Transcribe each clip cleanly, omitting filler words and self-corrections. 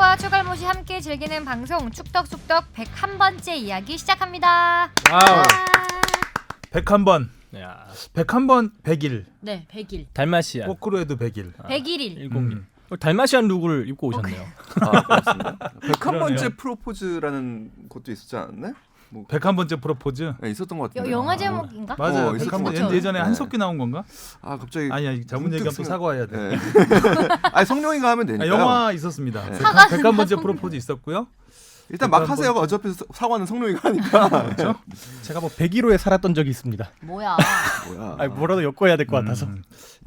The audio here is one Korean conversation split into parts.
축덕과 추갈못이 함께 즐기는 방송 축덕숙덕 101번째 이야기 시작합니다. 와우. 101번. 야, 101번 100일. 네, 100일. 달마시안. 거꾸로 해도 100일. 101일. 101. 달마시안 룩을 입고 오셨네요. 아, 그렇습니다. 101번째 그러네요. 프로포즈라는 것도 있었지 않았나? 뭐 101번째 프로포즈. 네, 있었던 것 같은데. 영화 제목인가? 맞아요. 있었던 것 101번 같아요. 예전에 네. 한석규 나온 건가? 아 갑자기 아니야. 잘못 문득 얘기하면 또 사과해야 돼. 네. 아니 성룡이가 하면 되니까. 영화 있었습니다. 네. 101번째 프로포즈 있었고요. 일단 막 하세요. 어차피 사과는 성룡이가 하니까. 그렇죠? 제가 뭐 101호에 살았던 적이 있습니다. 뭐야? 뭐야? 아니 뭐라도 엮어야 될 것 같아서.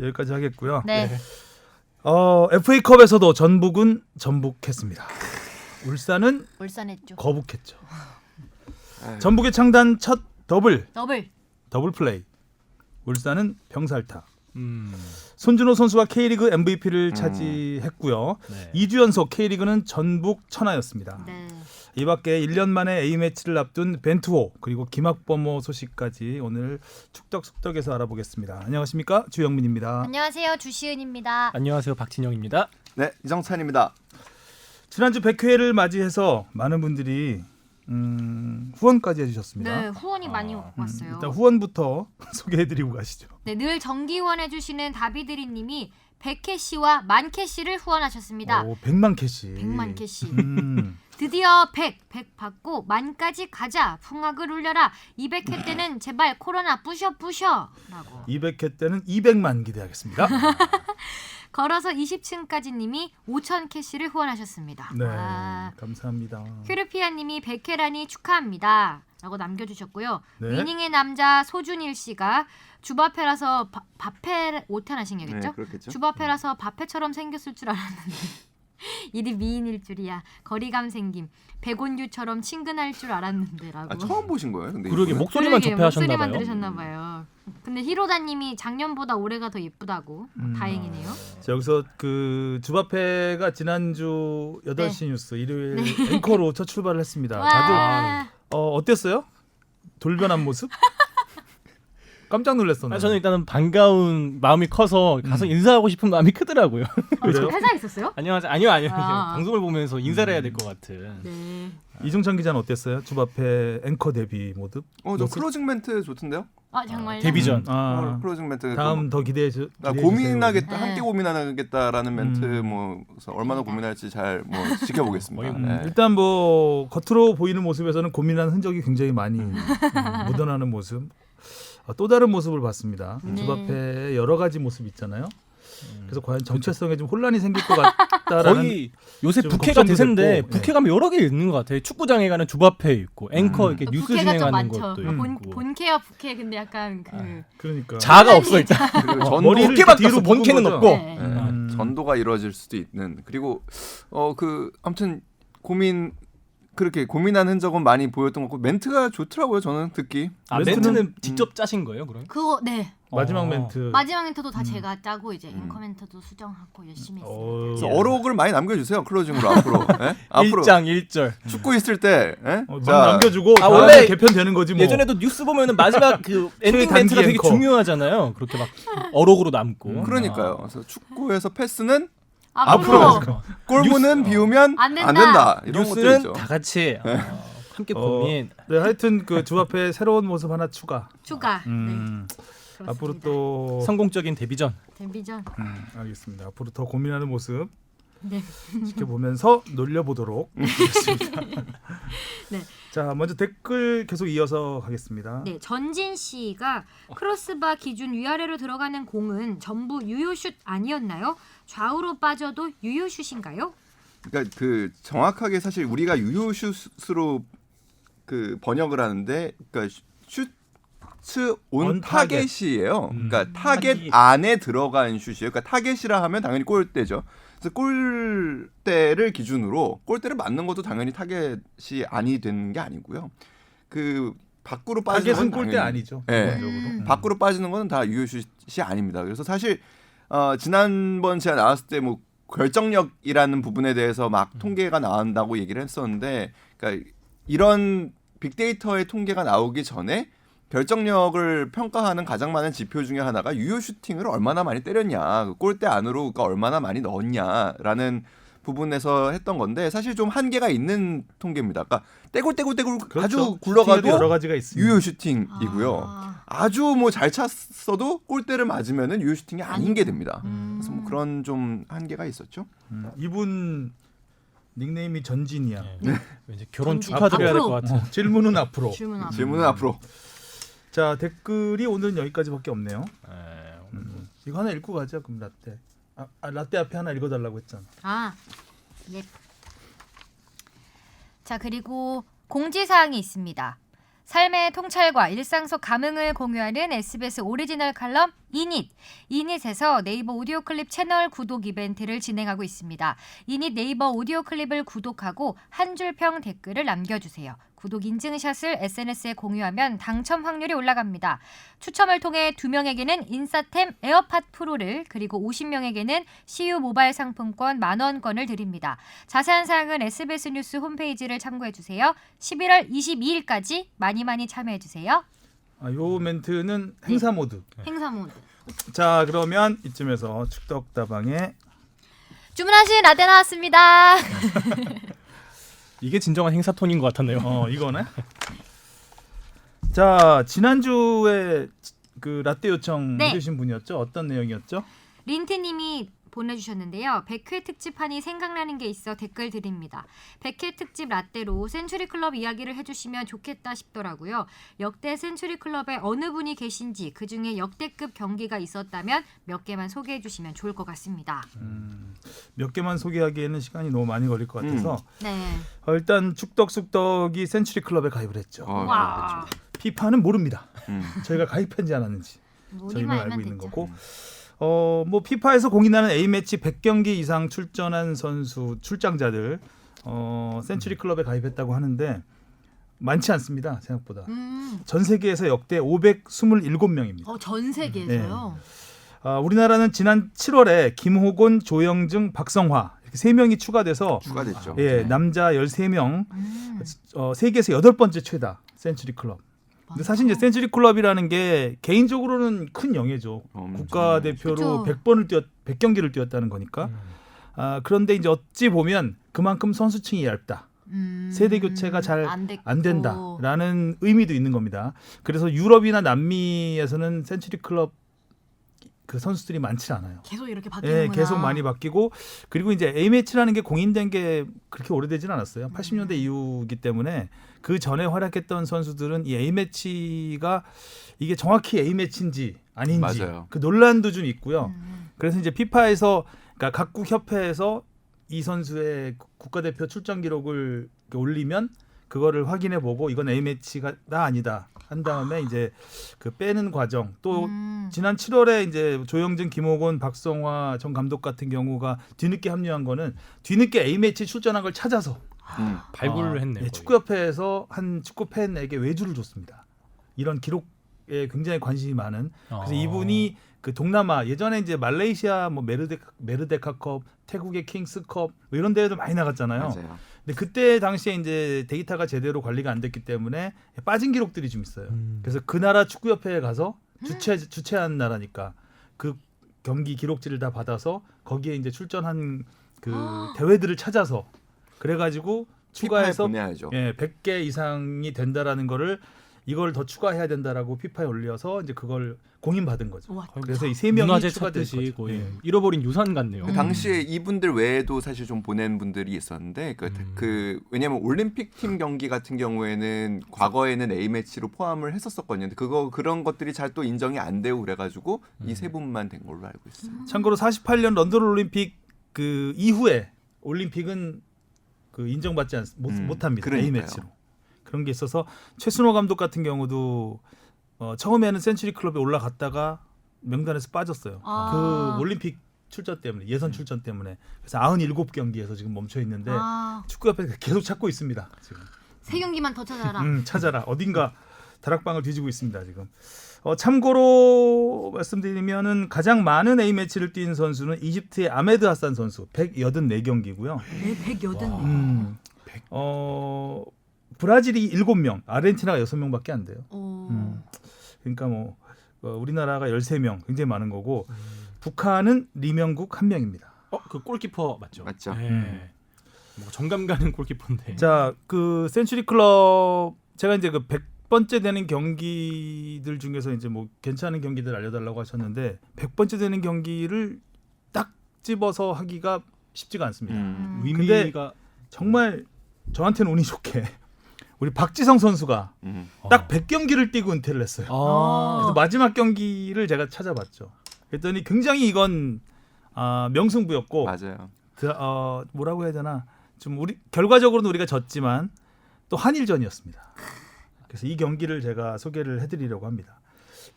여기까지 하겠고요. 네. FA컵에서도 전북은 전북했습니다. 울산은 울산했죠. 거북했죠. 아유. 전북의 창단 첫 더블 더블. 플레이. 울산은 병살타. 손준호 선수가 K리그 MVP를 차지했고요. 네. 2주 연속 K리그는 전북 천하였습니다. 네. 이 밖에 1년 만에 A매치를 앞둔 벤투호 그리고 김학범호 소식까지 오늘 축덕숙덕에서 알아보겠습니다. 안녕하십니까? 주영민입니다. 안녕하세요. 주시은입니다. 안녕하세요, 박진영입니다. 네 이정찬입니다. 지난주 100회를 맞이해서 많은 분들이 후원까지 해주셨습니다. 네, 후원이 많이 왔어요. 일단 후원부터 소개해드리고 가시죠. 네, 늘 정기 후원해주시는 다비드리님이 100캐시와 10,000캐시를 후원하셨습니다. 100만 캐시. 100만 캐시. 음. 드디어 100 받고 만까지 가자. 풍악을 울려라. 200회 때는 제발 코로나 부셔 라고. 200회 때는 200만 기대하겠습니다. 걸어서 20층까지 님이 5,000캐시를 후원하셨습니다. 네, 아, 감사합니다. 휴르피아 님이 100회라니 축하합니다. 라고 남겨주셨고요. 네. 위닝의 남자 소준일 씨가 주바페라서 바페 오탄하신겠죠? 네 그렇겠죠. 주바페라서 바페처럼 생겼을 줄 알았는데 일이 미인일 줄이야. 거리감 생김. 백온유처럼 친근할 줄 알았는데라고. 아 처음 보신 거예요? 근데 그러게 이거는? 목소리만 그러게, 접해하셨나 목소리만 봐요. 들으셨나 봐요. 근데 히로다님이 작년보다 올해가 더 예쁘다고. 다행이네요. 자, 여기서 그 주바페가 지난주 8시 네. 뉴스 일요일 앵커로 첫 출발을 했습니다. 와. 다들 어땠어요? 돌변한 모습? 깜짝 놀랐었나요? 저는 일단은 반가운 마음이 커서 가서 인사하고 싶은 마음이 크더라고요. 그래요? 회사에 있었어요? 안녕하세요. 아니요. 아. 방송을 보면서 인사를 해야 될 것 같은. 네. 이종찬 기자는 어땠어요? 주바페 앵커 데뷔 모습? 저 모습? 클로징 멘트 좋던데요? 아 정말요? 데뷔전. 클로징 멘트. 다음 더 기대해 고민하겠다, 네. 함께 고민하겠다라는 멘트 뭐 그래서 얼마나 고민할지 잘 뭐 지켜보겠습니다. 네. 일단 뭐 겉으로 보이는 모습에서는 고민한 흔적이 굉장히 많이 묻어나는 모습. 또 다른 모습을 봤습니다. 네. 주바페의 여러 가지 모습 있잖아요. 그래서 과연 정체성에 좀 혼란이 생길 것 같다라는 거의 요새 좀 부캐가 걱정도 대세인데 됐고, 부캐가 여러 개 있는 것 같아요. 축구장에 가는 주바페 있고 앵커 이렇게 뉴스 부캐가 좀 진행하는 많죠. 것도 본, 있고. 본캐와 부캐 근데 약간 그 그러니까 자가 없어 일단. 그리고 머리를 어깨 이렇게 뒤로 바뀌었어. 본캐는 묶은 없고. 거죠? 네. 전도가 이루어질 수도 있는. 그리고 아무튼 그렇게 고민한 흔적은 많이 보였던 것 같고 멘트가 좋더라고요. 저는 듣기. 아, 멘트는- 멘트는 직접 짜신 거예요, 그럼? 그거 네. 마지막 멘트. 마지막 멘트도 다 제가 짜고 이제 앵커 멘트도 수정하고 열심히 했어요. 그래서 어록을 많이 남겨주세요. 클로징으로 앞으로. 예? 앞으로 1장 1절. 축구 있을 때. 예? 막 자, 남겨주고 아, 원래 원래 개편되는 거지 뭐. 예전에도 뉴스 보면은 마지막 그 엔딩 단기 멘트가 되게 앵커. 중요하잖아요. 그렇게 막 어록으로 남고. 그러니까요. 그래서 축구에서 패스는 앞으로 앞으로 골문은 비우면 안 된다. 이런 것도 뉴스는 있죠. 다 같이 함께 고민. 네, 하여튼 그 주바페 새로운 모습 하나 추가. 추가. 음, 네. 앞으로 그렇습니다. 또 성공적인 데뷔전. 데뷔전. 알겠습니다. 앞으로 더 고민하는 모습 네. 지켜보면서 놀려보도록 하겠습니다. 네. 자, 먼저 댓글 계속 이어서 가겠습니다. 네, 전진 씨가 크로스바 기준 위아래로 들어가는 공은 전부 유효슛 아니었나요? 좌우로 빠져도 유효슛인가요? 그러니까 그 정확하게 사실 우리가 유효슛으로 그 번역을 하는데 그러니까 슈트 온 온 타겟. 타겟이에요. 그러니까 타겟 타깃. 안에 들어간 슛이에요. 그러니까 타겟이라 하면 당연히 골대죠. 그래서 골대를 기준으로 골대를 맞는 것도 당연히 타겟이 아니 되는 게 아니고요. 그 밖으로 빠지는 타겟은 건 골대 당연히- 아니죠. 네. 기본적으로. 밖으로 빠지는 거는 다 유효슛이 아닙니다. 그래서 사실 지난번 제가 나왔을 때 뭐 결정력이라는 부분에 대해서 막 통계가 나온다고 얘기를 했었는데, 그러니까 이런 빅데이터의 통계가 나오기 전에 결정력을 평가하는 가장 많은 지표 중에 하나가 유효 슈팅을 얼마나 많이 때렸냐, 골대 안으로 그러니까 얼마나 많이 넣었냐라는 부분에서 했던 건데 사실 좀 한계가 있는 통계입니다. 그러니까 떼굴 그렇죠. 아주 슈팅에도 굴러가도 여러 가지가 있습니다. 유효 슈팅이고요. 아. 아주 뭐 잘 찼어도 골대를 맞으면은 유효 슈팅이 아닌 게 됩니다. 음. 그래서 뭐 그런 좀 한계가 있었죠. 이분 닉네임이 전진이야. 네. 왠지 결혼 전지. 축하드려야 될 앞으로. 것 같은. 질문은 앞으로. 질문 앞. 질문은 앞으로. 자 댓글이 오늘은 여기까지밖에 없네요. 네. 이거 하나 읽고 가자. 그럼 라떼. 라떼 앞에 하나 읽어달라고 했잖아. 아, 예. 자, 그리고 공지사항이 있습니다. 삶의 통찰과 일상 속 감흥을 공유하는 SBS 오리지널 칼럼 이닛. 이닛에서 네이버 오디오 클립 채널 구독 이벤트를 진행하고 있습니다. 이닛 네이버 오디오 클립을 구독하고 한 줄 평 댓글을 남겨주세요. 구독 인증샷을 SNS에 공유하면 당첨 확률이 올라갑니다. 추첨을 통해 2명에게는 인싸템 에어팟 프로를 그리고 50명에게는 CU 모바일 상품권 10,000원권을 드립니다. 자세한 사항은 SBS 뉴스 홈페이지를 참고해주세요. 11월 22일까지 많이 참여해주세요. 요 멘트는 행사 모드. 행사 모드. 자 그러면 이쯤에서 축덕다방에 주문하신 라떼 나왔습니다. 이게 진정한 행사 톤인 것 같았네요. 이거네. 자 지난주에 그 라떼 요청 네. 해주신 분이었죠. 어떤 내용이었죠? 린트님이 보내주셨는데요. 100회 특집하니 생각나는 게 있어 댓글 드립니다. 100회 특집 라떼로 센츄리클럽 이야기를 해주시면 좋겠다 싶더라고요. 역대 센츄리클럽에 어느 분이 계신지 그중에 역대급 경기가 있었다면 몇 개만 소개해 주시면 좋을 것 같습니다. 몇 개만 소개하기에는 시간이 너무 많이 걸릴 것 같아서 네. 일단 축덕숙덕이 센츄리클럽에 가입을 했죠. 와. 피파는 모릅니다. 음. 저희가 가입한지 안 하는지 우리만 저희만 알면 알고 있는 됐죠. 거고. 뭐 피파에서 공인하는 A매치 100경기 이상 출전한 선수 출장자들 센츄리 클럽에 가입했다고 하는데 많지 않습니다. 생각보다. 전 세계에서 역대 527명입니다. 전 세계에서요? 우리나라는 지난 7월에 김호곤, 조영증, 박성화 이렇게 3명이 추가돼서 추가됐죠. 남자 13명 세계에서 8번째 최다 센츄리 클럽. 근데 사실 이제 센츄리 클럽이라는 게 개인적으로는 큰 영예죠. 국가대표로 그쵸. 100경기를 뛰었다는 거니까. 그런데 이제 어찌 보면 그만큼 선수층이 얇다. 세대 교체가 잘 안 된다라는 의미도 있는 겁니다. 그래서 유럽이나 남미에서는 센츄리 클럽 그 선수들이 많지 않아요. 계속 이렇게 바뀌는구나. 계속 많이 바뀌고 그리고 이제 A매치라는 게 공인된 게 그렇게 오래되진 않았어요. 80년대 이후이기 때문에 그 전에 활약했던 선수들은 이 A매치가 이게 정확히 A매치인지 아닌지 맞아요. 그 논란도 좀 있고요. 그래서 이제 피파에서 그러니까 각국 협회에서 이 선수의 국가대표 출전 기록을 올리면 그거를 확인해 보고 이건 A매치가 아니다 한 다음에 이제 그 빼는 과정 또 지난 7월에 이제 조영진, 김호곤, 박성화 전 감독 같은 경우가 뒤늦게 합류한 거는 뒤늦게 A매치 출전한 걸 찾아서 발굴을 했네요. 거의. 축구협회에서 한 축구 팬에게 외주를 줬습니다. 이런 기록에 굉장히 관심이 많은. 그래서 이분이 그 동남아 예전에 이제 말레이시아 뭐 메르데카컵, 태국의 킹스컵 뭐 이런 대회도 많이 나갔잖아요. 맞아요. 근데 그때 당시에 이제 데이터가 제대로 관리가 안 됐기 때문에 빠진 기록들이 좀 있어요. 그래서 그 나라 축구협회에 가서 주최한 나라니까 그 경기 기록지를 다 받아서 거기에 이제 출전한 그 대회들을 찾아서 그래가지고 추가해서 보내야죠. 100개 이상이 된다라는 거를 이걸 더 추가해야 된다라고 피파에 올려서 이제 그걸 공인받은 거죠. 우와, 그래서 이 3명이 문화재 추가된 찾듯이 거죠. 거의 잃어버린 유산 같네요. 그 당시에 이분들 외에도 사실 좀 보낸 분들이 있었는데 그 왜냐면 올림픽 팀 경기 같은 경우에는 과거에는 A 매치로 포함을 했었거든요. 근데 그런 것들이 잘 또 인정이 안 되고 그래가지고 이 세 분만 된 걸로 알고 있어요. 참고로 48년 런던 올림픽 그 이후에 올림픽은 그 인정받지 못합니다. 그러니까요. A 매치로. 그런 게 있어서 최순호 감독 같은 경우도 처음에는 센츄리 클럽에 올라갔다가 명단에서 빠졌어요. 그 올림픽 출전 때문에 예선 출전 때문에 그래서 97경기에서 지금 멈춰 있는데 축구협회가 계속 찾고 있습니다. 지금. 3경기만 더 찾아라. 찾아라. 어딘가 다락방을 뒤지고 있습니다. 지금. 참고로 말씀드리면은 가장 많은 A 매치를 뛴 선수는 이집트의 아메드 하산 선수 184경기고요. 180. 브라질이 7명, 아르헨티나가 6명밖에 안 돼요. 오. 그러니까 뭐 우리나라가 13명, 굉장히 많은 거고 북한은 리명국 1명입니다. 그 골키퍼 맞죠? 맞죠. 네. 뭐 정감 가는 골키퍼인데. 자, 그 센츄리 클럽 제가 이제 그 100번째 되는 경기들 중에서 이제 뭐 괜찮은 경기들 알려달라고 하셨는데 100번째 되는 경기를 딱 집어서 하기가 쉽지가 않습니다. 의미가 정말 저한테는 운이 좋게 우리 박지성 선수가 딱 100경기를 뛰고 은퇴를 했어요. 그래서 마지막 경기를 제가 찾아봤죠. 그랬더니 굉장히 이건 명승부였고 맞아요. 뭐라고 해야 되나 좀 우리 결과적으로는 우리가 졌지만 또 한일전이었습니다. 그래서 이 경기를 제가 소개를 해드리려고 합니다.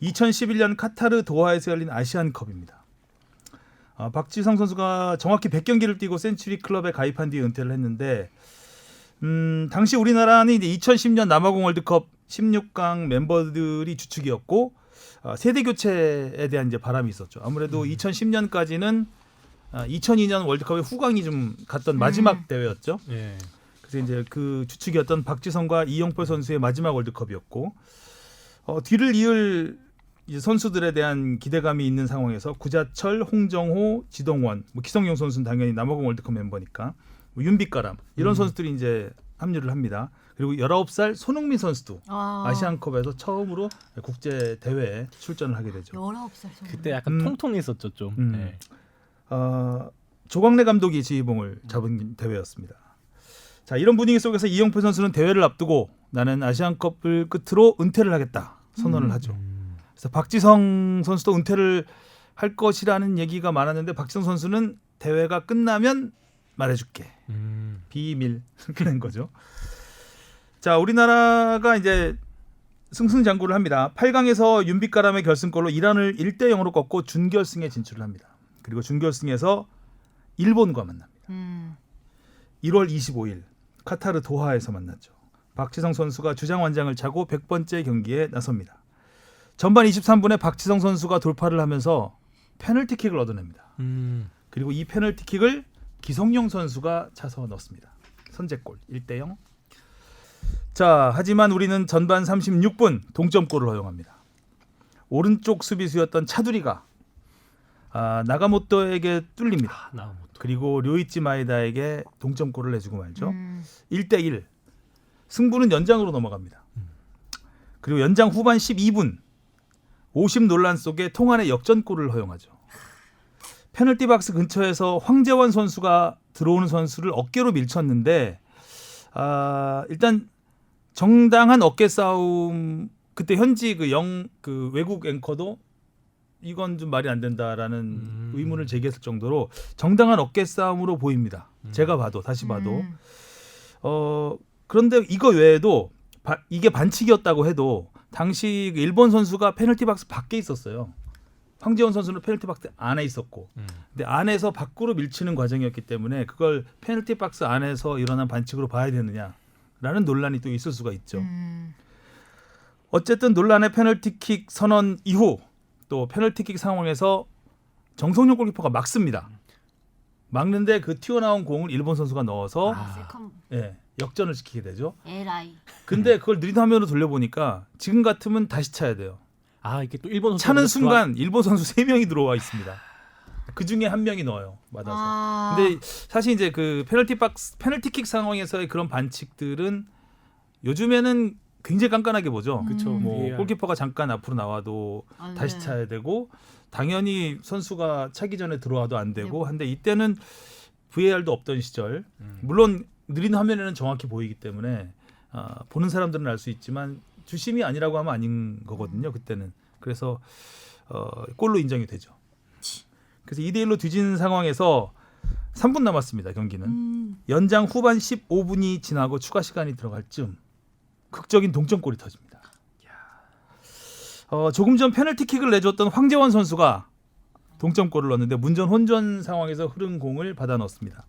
2011년 카타르 도하에서 열린 아시안컵입니다. 박지성 선수가 정확히 100경기를 뛰고 센츄리 클럽에 가입한 뒤에 은퇴를 했는데 당시 우리나라는 이제 2010년 남아공 월드컵 16강 멤버들이 주축이었고 세대 교체에 대한 이제 바람이 있었죠. 아무래도 2010년까지는 2002년 월드컵에 후광이 좀 갔던 마지막 대회였죠. 예. 그래서 이제 그 주축이었던 박지성과 이영표 선수의 마지막 월드컵이었고 뒤를 이을 이제 선수들에 대한 기대감이 있는 상황에서 구자철, 홍정호, 지동원, 뭐 기성용 선수는 당연히 남아공 월드컵 멤버니까 뭐 윤빛가람 이런 선수들이 이제 합류를 합니다. 그리고 19살 손흥민 선수도 아시안컵에서 처음으로 국제 대회에 출전을 하게 되죠. 19살 그때 약간 통통했었죠 좀. 네. 조광래 감독이 지휘봉을 잡은 대회였습니다. 자, 이런 분위기 속에서 이영표 선수는 대회를 앞두고 나는 아시안컵을 끝으로 은퇴를 하겠다 선언을 하죠. 그래서 박지성 선수도 은퇴를 할 것이라는 얘기가 많았는데 박지성 선수는 대회가 끝나면 말해줄게. 비밀 그렇게 된 거죠. 자, 우리나라가 이제 승승장구를 합니다. 8강에서 윤빛가람의 결승골로 이란을 1대0으로 꺾고 준결승에 진출을 합니다. 그리고 준결승에서 일본과 만납니다. 1월 25일 카타르 도하에서 만났죠. 박지성 선수가 주장완장을 차고 100번째 경기에 나섭니다. 전반 23분에 박지성 선수가 돌파를 하면서 페널티킥을 얻어냅니다. 그리고 이 페널티킥을 기성용 선수가 차서 넣습니다. 선제골 1대0. 자, 하지만 우리는 전반 36분 동점골을 허용합니다. 오른쪽 수비수였던 차두리가 나가모토에게 뚫립니다. 그리고 료이치 마에다에게 동점골을 내주고 말죠. 1대1. 승부는 연장으로 넘어갑니다. 그리고 연장 후반 12분 50 논란 속에 통안의 역전골을 허용하죠. 페널티 박스 근처에서 황재원 선수가 들어오는 선수를 어깨로 밀쳤는데 일단 정당한 어깨 싸움 그때 현지 그 외국 앵커도 이건 좀 말이 안 된다라는 의문을 제기했을 정도로 정당한 어깨 싸움으로 보입니다. 제가 봐도 다시 봐도 그런데 이거 외에도 이게 반칙이었다고 해도 당시 일본 선수가 페널티 박스 밖에 있었어요. 황재원 선수는 페널티 박스 안에 있었고 근데 안에서 밖으로 밀치는 과정이었기 때문에 그걸 페널티 박스 안에서 일어난 반칙으로 봐야 되느냐라는 논란이 또 있을 수가 있죠. 어쨌든 논란의 페널티킥 선언 이후 또 페널티킥 상황에서 정성용 골키퍼가 막습니다. 막는데 그 튀어나온 공을 일본 선수가 넣어서 역전을 시키게 되죠. 에라이. 근데 그걸 느린 화면으로 돌려보니까 지금 같으면 다시 차야 돼요. 이게 또 일본 선수 차는 순간 일본 선수 3명이 들어와 있습니다. 그 중에 한 명이 넣어요. 맞아서. 근데 사실 이제 그 페널티킥 상황에서의 그런 반칙들은 요즘에는 굉장히 깐깐하게 보죠. 그렇죠. 뭐 골키퍼가 잠깐 앞으로 나와도 다시 차야 되고 당연히 선수가 차기 전에 들어와도 안 되고 한데 이때는 VAR도 없던 시절. 물론 느린 화면에는 정확히 보이기 때문에 보는 사람들은 알 수 있지만 주심이 아니라고 하면 아닌 거거든요. 그때는. 그래서 골로 인정이 되죠. 그래서 2대1로 뒤진 상황에서 3분 남았습니다. 경기는. 연장 후반 15분이 지나고 추가 시간이 들어갈 즈음 극적인 동점골이 터집니다. 조금 전 페널티킥을 내줬던 황재원 선수가 동점골을 넣었는데 문전 혼전 상황에서 흐른 공을 받아 넣었습니다.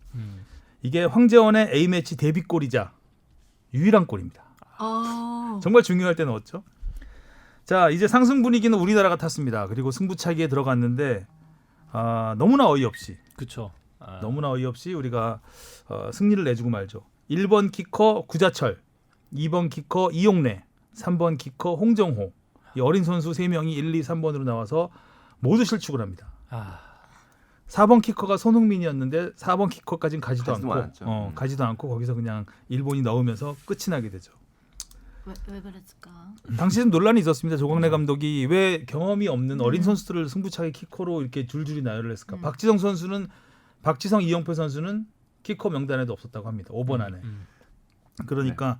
이게 황재원의 A매치 데뷔골이자 유일한 골입니다. 정말 중요할 때 넣었죠. 자, 이제 상승 분위기는 우리나라가 탔습니다. 그리고 승부차기에 들어갔는데 너무나 어이없이 그렇죠. 너무나 어이없이 우리가 승리를 내주고 말죠. 1번 키커 구자철, 2번 키커 이용래, 3번 키커 홍정호. 이 어린 선수 3명이 1, 2, 3번으로 나와서 모두 실축을 합니다. 4번 키커가 손흥민이었는데 4번 키커까지는 가지도 가지도 않고 않았죠. 가지도 않고 거기서 그냥 일본이 넣으면서 끝이 나게 되죠. 왜 그랬을까? 당시에는 논란이 있었습니다. 조광래 감독이 왜 경험이 없는 어린 선수들을 승부차기 키커로 이렇게 줄줄이 나열을 했을까? 박지성, 이영표 선수는 키커 명단에도 없었다고 합니다. 5번 안에. 그러니까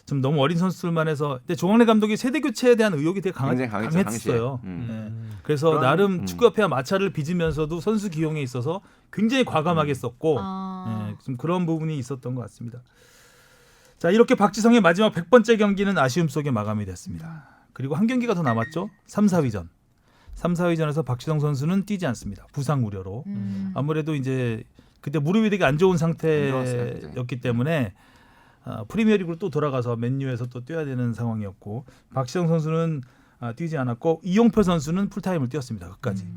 좀 너무 어린 선수들만 해서 근데 조광래 감독이 세대 교체에 대한 의욕이 되게 굉장히 강했죠, 강했어요. 당시에. 그래서 그런- 나름 축구협회와 마찰을 빚으면서도 선수 기용에 있어서 굉장히 과감하게 썼고 좀 그런 부분이 있었던 것 같습니다. 자, 이렇게 박지성의 마지막 100번째 경기는 아쉬움 속에 마감이 됐습니다. 그리고 한 경기가 더 남았죠. 3, 4위전. 3, 4위전에서 박지성 선수는 뛰지 않습니다. 부상 우려로. 아무래도 이제 그때 무릎이 되게 안 좋은 상태였기 때문에 프리미어리그로 또 돌아가서 맨유에서 또 뛰어야 되는 상황이었고 박지성 선수는 뛰지 않았고 이용표 선수는 풀타임을 뛰었습니다. 끝까지.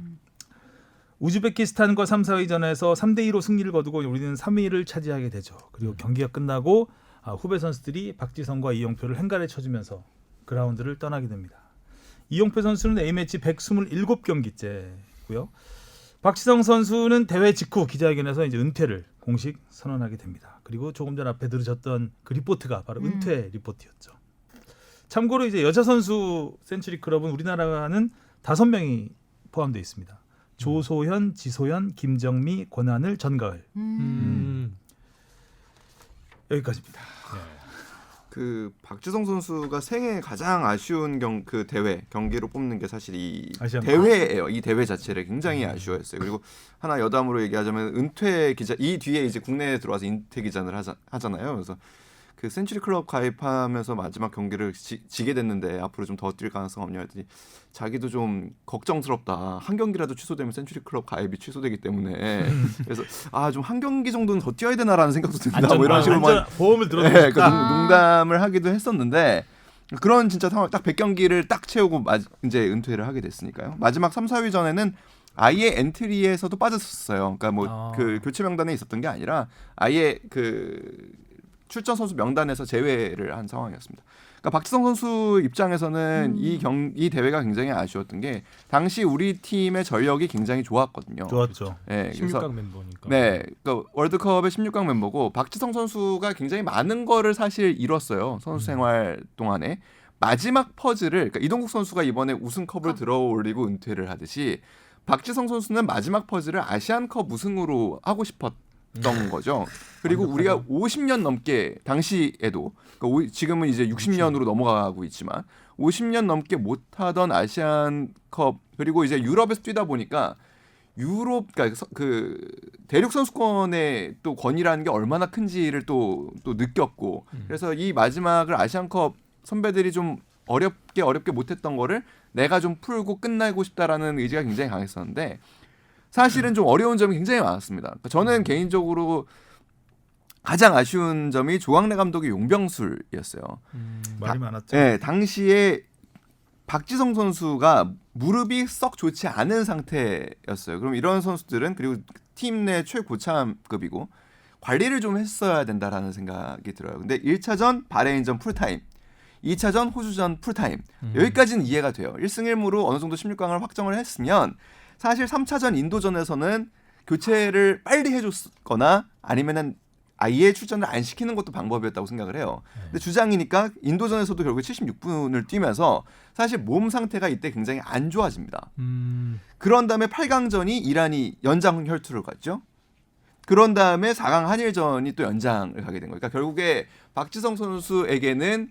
우즈베키스탄과 3, 4위전에서 3대2로 승리를 거두고 우리는 3위를 차지하게 되죠. 그리고 경기가 끝나고 후배 선수들이 박지성과 이용표를 행가를 쳐주면서 그라운드를 떠나게 됩니다. 이용표 선수는 A매치 127경기째고요. 박지성 선수는 대회 직후 기자회견에서 이제 은퇴를 공식 선언하게 됩니다. 그리고 조금 전 앞에 들으셨던 그 리포트가 바로 은퇴 리포트였죠. 참고로 이제 여자 선수 센츄리 클럽은 우리나라는 5명이 포함되어 있습니다. 조소현, 지소연, 김정미, 권하늘, 전가을. 여기까지입니다. 그 박지성 선수가 생애 가장 아쉬운 그 경기로 뽑는 게 사실 이 아시안컵. 대회예요. 이 대회 자체를 굉장히 아쉬워했어요. 그리고 하나 여담으로 얘기하자면 은퇴 기자 이 뒤에 이제 국내에 들어와서 은퇴 기자를 하잖아요. 그래서 그 센츄리 클럽 가입하면서 마지막 경기를 지게 됐는데 앞으로 좀 더 뛸 가능성 없냐 했더니 자기도 좀 걱정스럽다. 한 경기라도 취소되면 센츄리 클럽 가입이 취소되기 때문에 그래서 좀 한 경기 정도는 더 뛰어야 되나라는 생각도 든다. 뭐 이런 식으로 보험을 네, 그 들어줬다. 농담을 하기도 했었는데 그런 진짜 상황 딱 100경기를 딱 채우고 이제 은퇴를 하게 됐으니까요. 마지막 3, 4위전에는 아예 엔트리에서도 빠졌었어요. 그러니까 뭐 그 교체 명단에 있었던 게 아니라 아예 그 출전 선수 명단에서 제외를 한 상황이었습니다. 그러니까 박지성 선수 입장에서는 이 대회가 굉장히 아쉬웠던 게 당시 우리 팀의 전력이 굉장히 좋았거든요. 좋았죠. 네, 16강 멤버니까. 네, 그러니까 월드컵의 16강 멤버고 박지성 선수가 굉장히 많은 거를 사실 이뤘어요. 선수 생활 동안에 마지막 퍼즐을 그러니까 이동국 선수가 이번에 우승컵을 들어올리고 은퇴를 하듯이 박지성 선수는 마지막 퍼즐을 아시안컵 우승으로 하고 싶었던 거죠. 그리고 우리가 50년 넘게 당시에도 그러니까 지금은 이제 60년으로 넘어가고 있지만 50년 넘게 못하던 아시안컵 그리고 이제 유럽에서 뛰다 보니까 그러니까 그 대륙 선수권의 또 권위라는 게 얼마나 큰지를 또 느꼈고 그래서 이 마지막을 아시안컵 선배들이 좀 어렵게 못했던 거를 내가 좀 풀고 끝내고 싶다라는 의지가 굉장히 강했었는데 사실은 좀 어려운 점이 굉장히 많았습니다. 그러니까 저는 개인적으로 가장 아쉬운 점이 조광래 감독의 용병술이었어요. 말이 많았죠. 네, 당시에 박지성 선수가 무릎이 썩 좋지 않은 상태였어요. 그럼 이런 선수들은 그리고 팀 내 최고참급이고 관리를 좀 했어야 된다라는 생각이 들어요. 근데 1차전 바레인전 풀타임, 2차전 호주전 풀타임 여기까지는 이해가 돼요. 1승 1무로 어느 정도 16강을 확정을 했으면 사실 3차전 인도전에서는 교체를 빨리 해줬거나 아니면은 아예 출전을 안 시키는 것도 방법이었다고 생각을 해요. 근데 주장이니까 인도전에서도 결국 76분을 뛰면서 사실 몸 상태가 이때 굉장히 안 좋아집니다. 그런 다음에 8강전이 이란이 연장 혈투를 갔죠. 그런 다음에 4강 한일전이 또 연장을 가게 된 거예요. 그러니까 결국에 박지성 선수에게는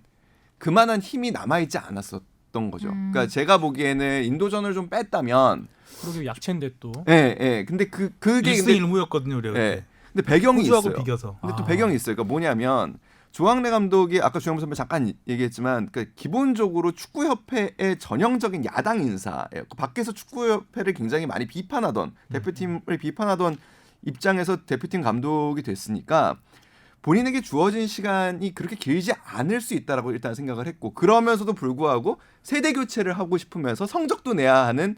그만한 힘이 남아있지 않았었던 거죠. 그러니까 제가 보기에는 인도전을 좀 뺐다면 그러게 약체인데 또. 예. 근데 그게 1승 1무였거든요, 우리가. 예. 근데 배경이 호주하고 있어요. 비겨서. 근데 또 배경이 있어요. 그러니까 뭐냐면 조광래 감독이 아까 주영무 선배 잠깐 얘기했지만 그러니까 기본적으로 축구협회의 전형적인 야당 인사예요. 밖에서 축구협회를 굉장히 많이 비판하던 대표팀을 비판하던 입장에서 대표팀 감독이 됐으니까 본인에게 주어진 시간이 그렇게 길지 않을 수 있다라고 일단 생각을 했고 그러면서도 불구하고 세대 교체를 하고 싶으면서 성적도 내야 하는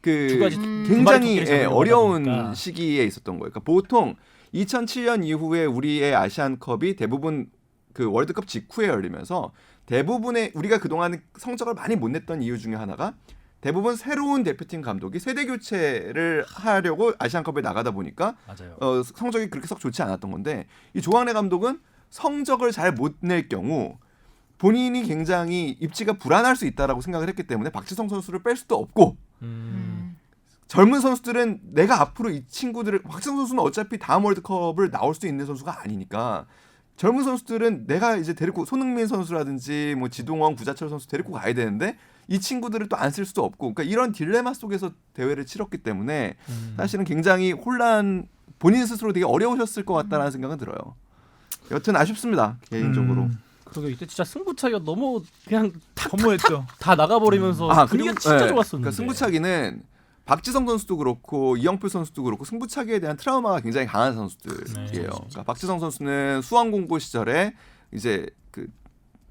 그 두 가지 굉장히 두 마리 토끼를 어려운 잡으려고 하니까. 시기에 있었던 거예요. 그러니까 보통 2007년 이후에 우리의 아시안컵이 대부분 그 월드컵 직후에 열리면서 대부분의 우리가 그동안 성적을 많이 못 냈던 이유 중에 하나가 대부분 새로운 대표팀 감독이 세대 교체를 하려고 아시안컵에 나가다 보니까 맞아요. 성적이 그렇게 썩 좋지 않았던 건데 이 조항래 감독은 성적을 잘 못 낼 경우 본인이 굉장히 입지가 불안할 수 있다라고 생각을 했기 때문에 박지성 선수를 뺄 수도 없고 젊은 선수들은 내가 앞으로 이 친구들을 박지성 선수는 어차피 다음 월드컵을 나올 수 있는 선수가 아니니까 젊은 선수들은 내가 이제 데리고 손흥민 선수라든지 뭐 지동원, 구자철 선수 데리고 가야 되는데 이 친구들을 또 안 쓸 수도 없고 그러니까 이런 딜레마 속에서 대회를 치렀기 때문에 사실은 굉장히 본인 스스로 되게 어려우셨을 것 같다라는 생각은 들어요. 여튼 아쉽습니다 개인적으로. 그러게 이때 진짜 승부차기가 너무 그냥 허무했죠. 다 나가버리면서 분위기가 진짜 좋았었는데. 그러니까 승부차기는 박지성 선수도 그렇고 이영표 선수도 그렇고 승부차기에 대한 트라우마가 굉장히 강한 선수들이에요. 그러니까 박지성 선수는 수원공고 시절에 이제 그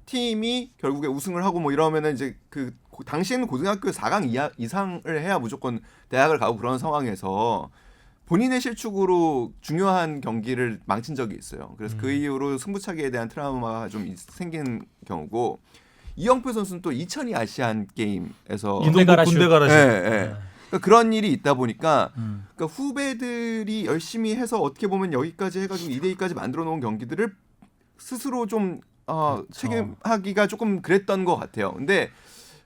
팀이 결국에 우승을 하고 뭐 이러면은 이제 그 당시에는 고등학교 4강 이상을 해야 무조건 대학을 가고 그런 상황에서 본인의 실축으로 중요한 경기를 망친 적이 있어요. 그래서 그 이후로 승부차기에 대한 트라우마가 좀 생긴 경우고 이영표 선수는 또 2002 아시안 게임에서 군대 가라시. 그러니까 그런 일이 있다 보니까 그러니까 후배들이 열심히 해서 어떻게 보면 여기까지 해가지고 2대2까지 만들어 놓은 경기들을 스스로 좀 책임하기가 조금 그랬던 것 같아요. 근데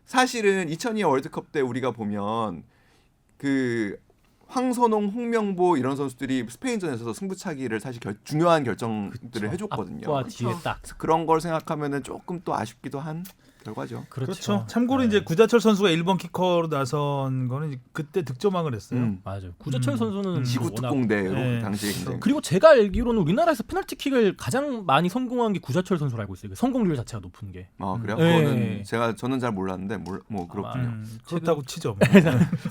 사실은 2002 월드컵 때 우리가 보면 그 황선홍, 홍명보 이런 선수들이 스페인전에서 승부차기를 사실 중요한 결정들을 해줬거든요. 앞과 뒤에 딱. 그런 걸 생각하면은 조금 또 아쉽기도 한 결과죠. 그렇죠. 참고로 이제 구자철 선수가 1번 키커로 나선 거는 이제 그때 득점왕을 했어요. 맞아요. 구자철 선수는 지구 워낙- 특공대로 네. 당시에 굉장히 그리고 제가 알기로는 우리나라에서 페널티킥을 가장 많이 성공한 게 구자철 선수로 알고 있어요. 그 성공률 자체가 높은 게. 그래요? 네. 그거는 저는 잘 몰랐는데 뭐 그렇군요. 그렇다고 치죠.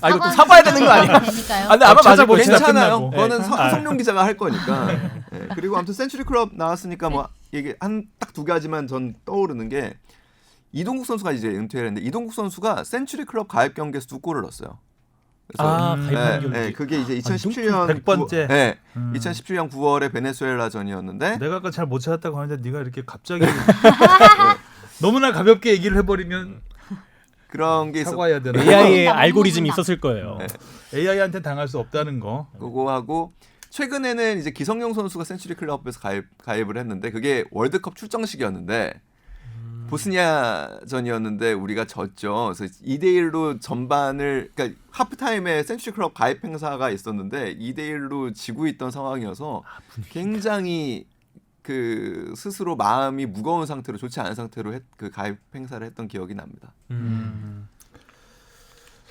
아 이거 또 사과해야 되는 거 아니야? 되니까요. 근데 아마 맞을 찾아보시다 거예요. 괜찮아요. 끝나고. 그거는 네. 성룡 기자가 할 거니까. 네. 그리고 아무튼 센츄리 클럽 나왔으니까 뭐 이게 딱 두 가지만 전 떠오르는 게 이동국 선수가 이제 은퇴를 했는데 이동국 선수가 센츄리 클럽 가입 경기에서 2골을 넣었어요. 그래서 가입한 경기. 네, 그게 이제 2017년 100번째. 네, 2017년 9월에 베네수엘라전이었는데 내가 아까 잘 못 찾았다고 하는데 네가 이렇게 갑자기 너무나 가볍게 얘기를 해버리면 그런 게 있었고 사과해야 되나? AI의 알고리즘이 있었을 거예요. 네. AI한테 당할 수 없다는 거. 그거 하고 최근에는 이제 기성용 선수가 센츄리 클럽에서 가입을 했는데 그게 월드컵 출정식이었는데 보스니아전이었는데 우리가 졌죠. 그래서 2대1로 전반을 그러니까 하프타임에 센츄리 클럽 가입 행사가 있었는데 2대1로 지고 있던 상황이어서 굉장히 그 스스로 마음이 무거운 상태로 좋지 않은 상태로 그 가입 행사를 했던 기억이 납니다.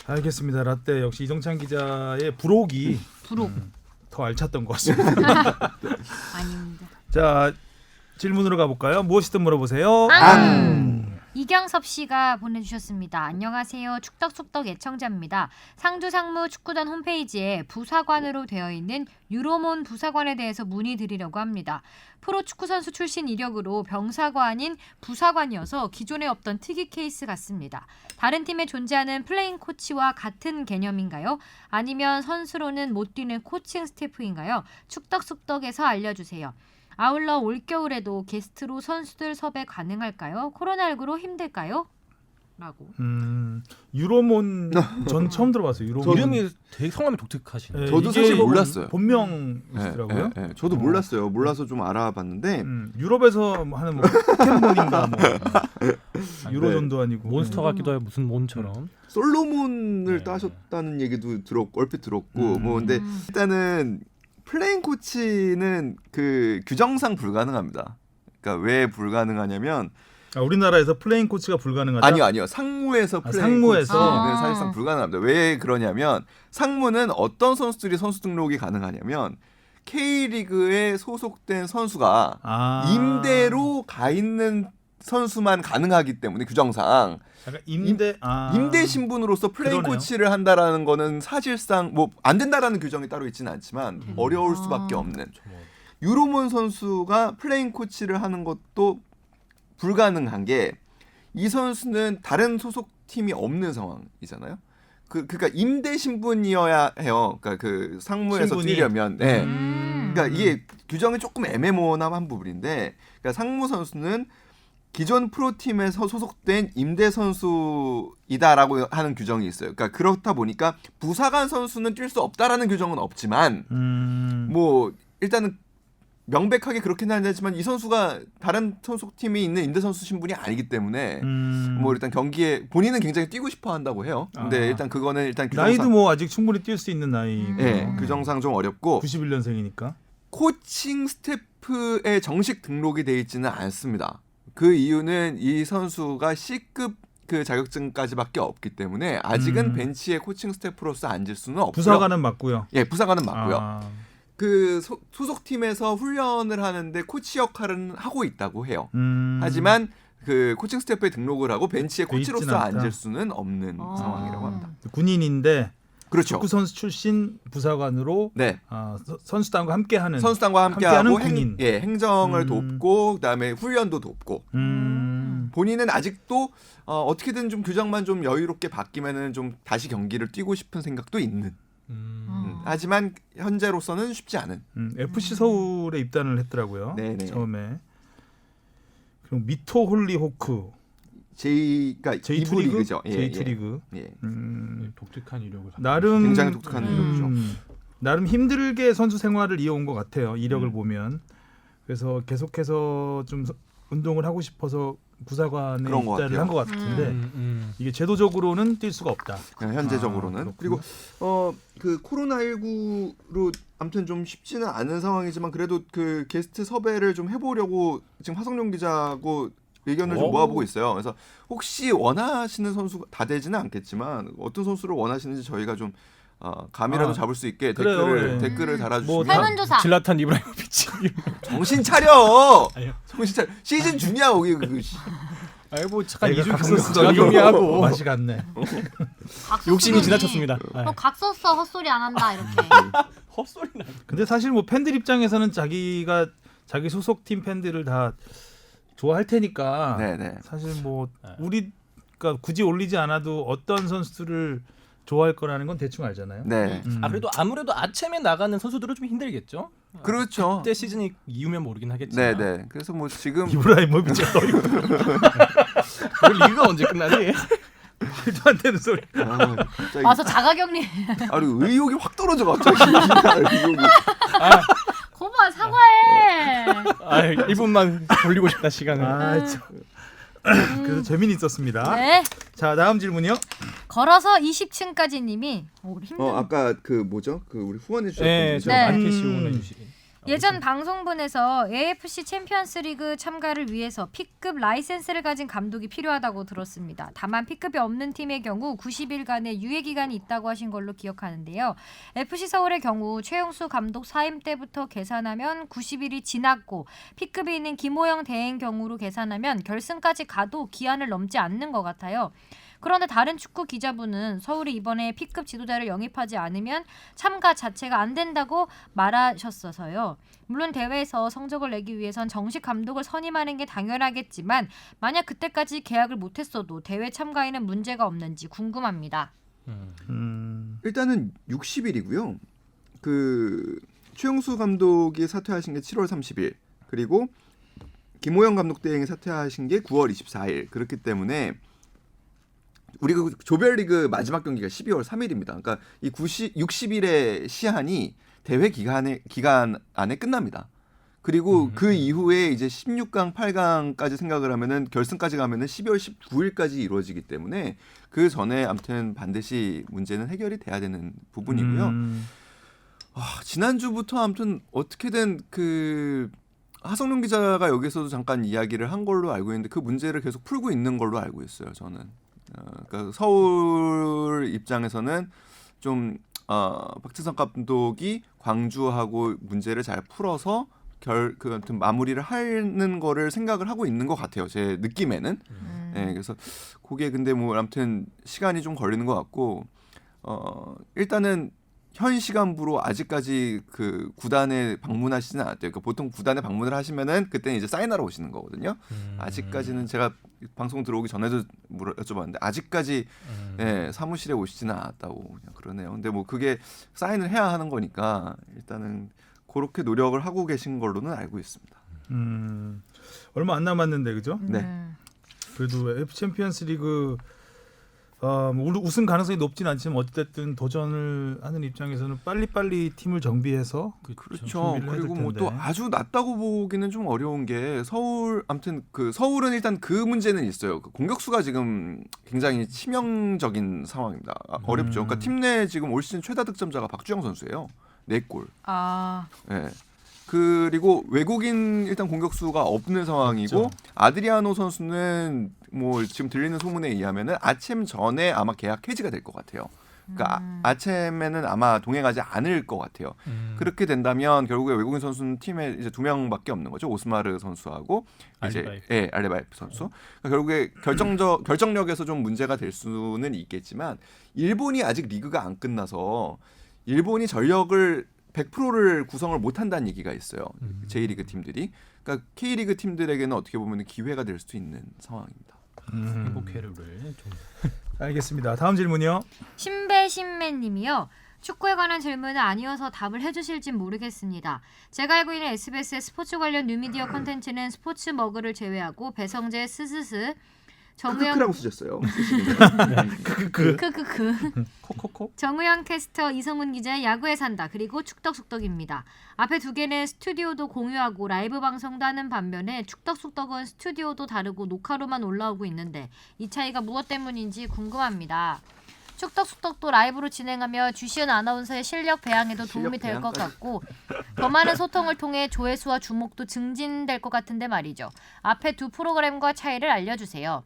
알겠습니다. 라떼 역시 이정찬 기자의 부록이 부록. 더 알찼던 것 같습니다. 아닙니다. 자, 질문으로 가볼까요? 무엇이든 물어보세요. 이경섭 씨가 보내주셨습니다. 안녕하세요. 축덕숙덕 애청자입니다. 상주상무 축구단 홈페이지에 부사관으로 되어 있는 유로몬 부사관에 대해서 문의드리려고 합니다. 프로축구 선수 출신 이력으로 병사가 아닌 부사관이어서 기존에 없던 특이 케이스 같습니다. 다른 팀에 존재하는 플레잉 코치와 같은 개념인가요? 아니면 선수로는 못 뛰는 코칭 스태프인가요? 축덕숙덕에서 알려주세요. 아울러 올겨울에도 게스트로 선수들 섭외 가능할까요? 코로나19로 힘들까요? 라고. 유로몬 전 처음 들어봤어요. 유로몬. 이름이 되게 성함이 독특하시네. 네, 저도 이게 사실 몰랐어요. 본명이시더라고요. 네, 저도 몰랐어요. 몰라서 좀 알아봤는데 유럽에서 하는 뭐 포켓몬인가 뭐 유로존도 아니고 몬스터 같기도 해요. 무슨 몬처럼. 솔로몬을 네. 따셨다는 얘기도 얼핏 들었고 뭐 근데 일단은 플레잉 코치는 그 규정상 불가능합니다. 그러니까 왜 불가능하냐면 우리나라에서 플레잉 코치가 불가능하다. 아니요. 상무에서 플레잉 상무에서? 코치는 사실상 불가능합니다. 왜 그러냐면 상무는 어떤 선수들이 선수 등록이 가능하냐면 K리그에 소속된 선수가 임대로 가 있는 선수만 가능하기 때문에 규정상 약간 임대 신분으로서 플레잉 그러네요. 코치를 한다라는 거는 사실상 뭐 안 된다라는 규정이 따로 있지는 않지만 어려울 수밖에 없는 유로몬 선수가 플레잉 코치를 하는 것도 불가능한 게 이 선수는 다른 소속 팀이 없는 상황이잖아요. 그러니까 임대 신분이어야 해요. 그러니까 그 상무에서 신분이? 뛰려면 네. 음. 그러니까 이게 규정이 조금 애매모호한 부분인데 그러니까 상무 선수는 기존 프로팀에서 소속된 임대 선수이다라고 하는 규정이 있어요. 그러니까 그렇다 보니까 부사관 선수는 뛸 수 없다라는 규정은 없지만 뭐 일단은 명백하게 그렇게는 안 되지만 이 선수가 다른 소속팀이 있는 임대 선수 신분이 아니기 때문에 뭐 일단 경기에 본인은 굉장히 뛰고 싶어 한다고 해요. 근데 일단 그거는 일단 나이도 뭐 아직 충분히 뛸 수 있는 나이고 네, 규정상 좀 어렵고 91년생이니까. 코칭 스태프에 정식 등록이 돼 있지는 않습니다. 그 이유는 이 선수가 C급 그 자격증까지밖에 없기 때문에 아직은 벤치에 코칭 스태프로서 앉을 수는 없고요. 부사관은 맞고요. 예, 부사관은 맞고요. 아. 그 소속팀에서 훈련을 하는데 코치 역할은 하고 있다고 해요. 음. 하지만 그 코칭 스태프에 등록을 하고 벤치에 돼 있진 코치로서 않다. 앉을 수는 없는 상황이라고 합니다. 군인인데 그렇죠. 축구 선수 출신 부사관으로 네. 선수단과 함께하는 선수단과 함께하고 군인. 행정을 돕고 그다음에 훈련도 돕고 본인은 아직도 어떻게든 좀 규정만 좀 여유롭게 바뀌면은 좀 다시 경기를 뛰고 싶은 생각도 있는. 하지만 현재로서는 쉽지 않은. FC 서울에 입단을 했더라고요. 네네. 처음에. 그리고 미토 홀리 호크 그러니까 J2 리그? 리그죠. J2 리그. 예. 독특한 이력을 나름 굉장히 독특한 이력이죠. 나름 힘들게 선수 생활을 이어온 것 같아요. 이력을 보면. 그래서 계속해서 좀 운동을 하고 싶어서 부사관에 그런 것 입단을 같아요. 한 것 같은데 이게 제도적으로는 뛸 수가 없다. 현재적으로는. 그리고 그 코로나19로 아무튼 좀 쉽지는 않은 상황이지만 그래도 그 게스트 섭외를 좀 해보려고 지금 화성룡 기자하고 의견을 좀 모아보고 있어요. 그래서 혹시 원하시는 선수가 다 되지는 않겠지만 어떤 선수를 원하시는지 저희가 좀 감이라도 잡을 수 있게 그래요, 댓글을 달아주시면 설문조사. 질라탄 이브라히모비치. 정신 차려. 아니요. 정신 차려. 시즌 중이야 거기 그. 아이 뭐 잠깐 내가 이중 각서스 제가 정리하고 맛이 갔네. 욕심이 지나쳤습니다. 각 썼어 헛소리 안 한다 이렇게. 헛소리나. 근데 사실 뭐 팬들 입장에서는 자기 소속팀 팬들을 다 좋아할 테니까 네네. 사실 뭐 우리가 굳이 올리지 않아도 어떤 선수들을 좋아할 거라는 건 대충 알잖아요. 네. 그래도 아무래도 아침에 나가는 선수들은 좀 힘들겠죠. 그렇죠. 그때 시즌이 이후면 모르긴 하겠지만. 네네. 그래서 뭐 지금 이브라이모비치가 너 이거 그 리그가 언제 끝나니? 말도 안 되는 소리. 갑자기 와서 자가격리. 의욕이 확 떨어져 갑자기. 의욕이. 거봐 사과해. 1분만 돌리고 싶다 시간을. 그래서 재미는 있었습니다. 네. 자 다음 질문이요. 걸어서 20층까지 님이 힘든. 아까 그 뭐죠? 그 우리 후원해 주셨던 네, 분이죠? 네. 마켓이 오는 예전 방송분에서 AFC 챔피언스리그 참가를 위해서 P급 라이센스를 가진 감독이 필요하다고 들었습니다. 다만 P급이 없는 팀의 경우 90일간의 유예 기간이 있다고 하신 걸로 기억하는데요. FC 서울의 경우 최용수 감독 사임 때부터 계산하면 90일이 지났고 P급이 있는 김호영 대행 경우로 계산하면 결승까지 가도 기한을 넘지 않는 것 같아요. 그런데 다른 축구 기자분은 서울이 이번에 P급 지도자를 영입하지 않으면 참가 자체가 안 된다고 말하셨어서요. 물론 대회에서 성적을 내기 위해선 정식 감독을 선임하는 게 당연하겠지만 만약 그때까지 계약을 못했어도 대회 참가에는 문제가 없는지 궁금합니다. 일단은 60일이고요. 그 최용수 감독이 사퇴하신 게 7월 30일 그리고 김호영 감독 대행이 사퇴하신 게 9월 24일 그렇기 때문에 우리가 조별리그 마지막 경기가 12월 3일입니다. 그러니까 이 60일의 시한이 대회 기간 안에 끝납니다. 그리고 그 이후에 이제 16강, 8강까지 생각을 하면은 결승까지 가면은 12월 19일까지 이루어지기 때문에 그 전에 아무튼 반드시 문제는 해결이 돼야 되는 부분이고요. 지난주부터 아무튼 어떻게든 그 하성룡 기자가 여기서도 잠깐 이야기를 한 걸로 알고 있는데 그 문제를 계속 풀고 있는 걸로 알고 있어요. 저는. 그러니까 서울 입장에서는 좀 박지성 감독이 광주하고 문제를 잘 풀어서 그 마무리를 하는 거를 생각을 하고 있는 것 같아요. 제 느낌에는. 네, 그래서 그게 근데 뭐 아무튼 시간이 좀 걸리는 것 같고 일단은 현 시간부로 아직까지 그 구단에 방문하시지는 않았대요. 그러니까 보통 구단에 방문을 하시면은 그때는 이제 사인하러 오시는 거거든요. 아직까지는 제가 방송 들어오기 전에도 여쭤봤는데 아직까지 사무실에 오시지는 않았다고 그냥 그러네요. 근데 뭐 그게 사인을 해야 하는 거니까 일단은 그렇게 노력을 하고 계신 걸로는 알고 있습니다. 얼마 안 남았는데 그죠? 네. 그래도 AFC 챔피언스 리그 우승 가능성이 높진 않지만 어쨌든 도전을 하는 입장에서는 빨리빨리 팀을 정비해서 그렇죠. 준비를 해야 될 그리고 뭐 또 텐데. 아주 낮다고 보기는 좀 어려운 게 아무튼 그 서울은 일단 그 문제는 있어요. 그 공격수가 지금 굉장히 치명적인 상황입니다. 어렵죠. 그러니까 팀 내 지금 올 시즌 최다 득점자가 박주영 선수예요. 4골. 아, 예. 그리고 외국인 일단 공격수가 없는 상황이고 그렇죠. 아드리아노 선수는 뭐 지금 들리는 소문에 의하면은 아침 전에 아마 계약 해지가 될 것 같아요. 그러니까 아침에는 아마 동행하지 않을 것 같아요. 그렇게 된다면 결국에 외국인 선수는 팀에 이제 2명밖에 없는 거죠. 오스마르 선수하고 이제 알레바이프 선수. 그러니까 결국에 결정력에서 좀 문제가 될 수는 있겠지만 일본이 아직 리그가 안 끝나서 일본이 전력을 100%를 구성을 못한다는 얘기가 있어요. J리그 팀들이. 그러니까 K리그 팀들에게는 어떻게 보면 기회가 될 수 있는 상황입니다. 회복 회로를 좀. 알겠습니다. 다음 질문이요. 신배신매님이요. 축구에 관한 질문은 아니어서 답을 해주실진 모르겠습니다. 제가 알고 있는 SBS의 스포츠 관련 뉴미디어 콘텐츠는 스포츠 머그를 제외하고 배성재 스스스 정우영 쓰셨어요. 코코코. 정우영 캐스터 이성훈 기자의 야구에 산다 그리고 축덕숙덕입니다. 앞에 두 개는 스튜디오도 공유하고 라이브 방송도 하는 반면에 축덕숙덕은 스튜디오도 다르고 녹화로만 올라오고 있는데 이 차이가 무엇 때문인지 궁금합니다. 축덕숙덕도 라이브로 진행하며 주시은 아나운서의 실력 배양에도 도움이 될 것 같고 더 많은 소통을 통해 조회수와 주목도 증진될 것 같은데 말이죠. 앞에 두 프로그램과 차이를 알려주세요.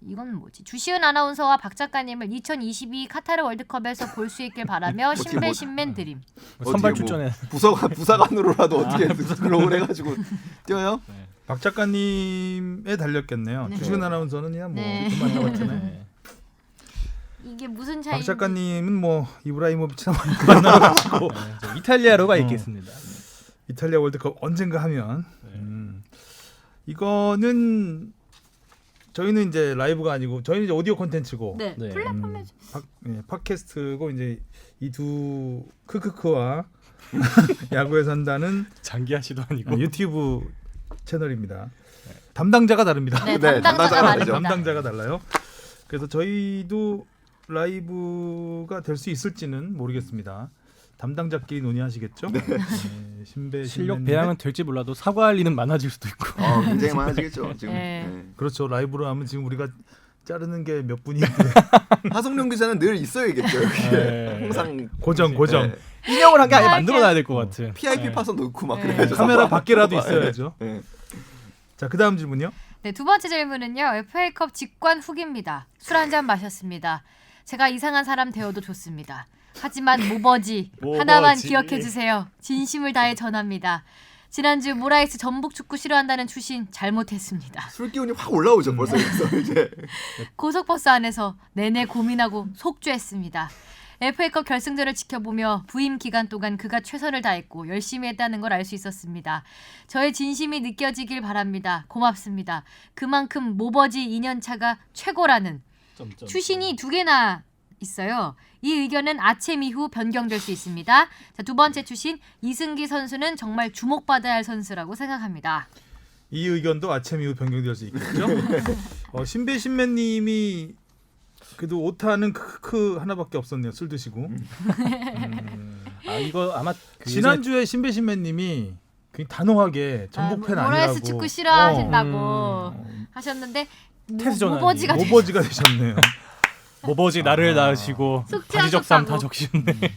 이건 뭐지? 주시은 아나운서와 박 작가님을 2022 카타르 월드컵에서 볼 수 있길 바라며 신배신맨 드림. 선발 출전해. 부사관으로라도 어떻게 등록을 해가지고 뛰어요? 박 작가님에 달렸겠네요. 네. 주시은 아나운서는 그냥 뭐 네. 그만 나왔잖아요. 네. 이게 무슨 차이? 박 작가님은 뭐 이브라이모비치나 만나가지고 이탈리아로가 있겠습니다. 이탈리아 월드컵 언젠가 하면 이거는 저희는 이제 라이브가 아니고 저희는 이제 오디오 콘텐츠고 네. 네. 플랫폼에 팟캐스트고 이제 이 두 크크크와 야구에 산다는 장기하시도 아니고 유튜브 채널입니다. 담당자가 다릅니다. 네, 네, 담당자가 담당자가 다릅니다. 담당자가 달라요. 그래서 저희도 라이브가 될 수 있을지는 모르겠습니다. 담당자끼리 논의하시겠죠? 네. 신배 실력 신배님의- 배양은 될지 몰라도 사과할 일은 많아질 수도 있고. 굉장히 많아지겠죠. 지금. 네. 네. 그렇죠. 라이브로 하면 지금 우리가 자르는 게 몇 분이 하성룡 기자는 늘 있어야겠죠. 여기에. 네. 항상 고정. 네. 인형을 한 게 아예 아, 만들어놔야 될 것 같아. PIP 네. 파서 넣고 막 네. 그래야죠. 카메라 밖에라도 있어야죠. 네. 자, 그다음 질문이요. 네, 두 번째 질문은요. FA컵 직관 후기입니다. 술 한 잔 마셨습니다. 제가 이상한 사람 되어도 좋습니다. 하지만 모버지 하나만 기억해 주세요. 진심을 다해 전합니다. 지난주 모라이스 전북 축구 싫어한다는 추신 잘못했습니다. 술 기운이 확 올라오죠. 벌써 여기서 이제. 고속버스 안에서 내내 고민하고 속죄했습니다. FA컵 결승전을 지켜보며 부임 기간 동안 그가 최선을 다했고 열심히 했다는 걸 알 수 있었습니다. 저의 진심이 느껴지길 바랍니다. 고맙습니다. 그만큼 모버지 2년차가 최고라는 추신이 두 개나 있어요. 이 의견은 아침 이후 변경될 수 있습니다. 자, 두 번째 추신, 이승기 선수는 정말 주목받아야 할 선수라고 생각합니다. 이 의견도 아침 이후 변경될 수 있겠죠. 신배 신매님이 그래도 오타는 크크 하나밖에 없었네요. 술 드시고. 아 이거 아마 그 지난주에 신배 신매님이 굉장히 단호하게 전북 팬 아니라고. 모라이스 축구 싫어하신다고 하셨는데 테스트 전환이. 모버지가 오버지가 되셨네요. 모버지 나를 낳으시고 바지적삼 다 적시는데.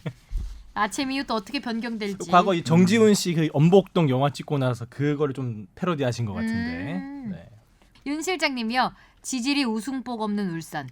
아침 이후 또 어떻게 변경될지. 과거 이 정지훈 씨 그 엄복동 영화 찍고 나서 그거를 좀 패러디하신 것 같은데. 네. 윤 실장님이요. 지질이 우승복 없는 울산.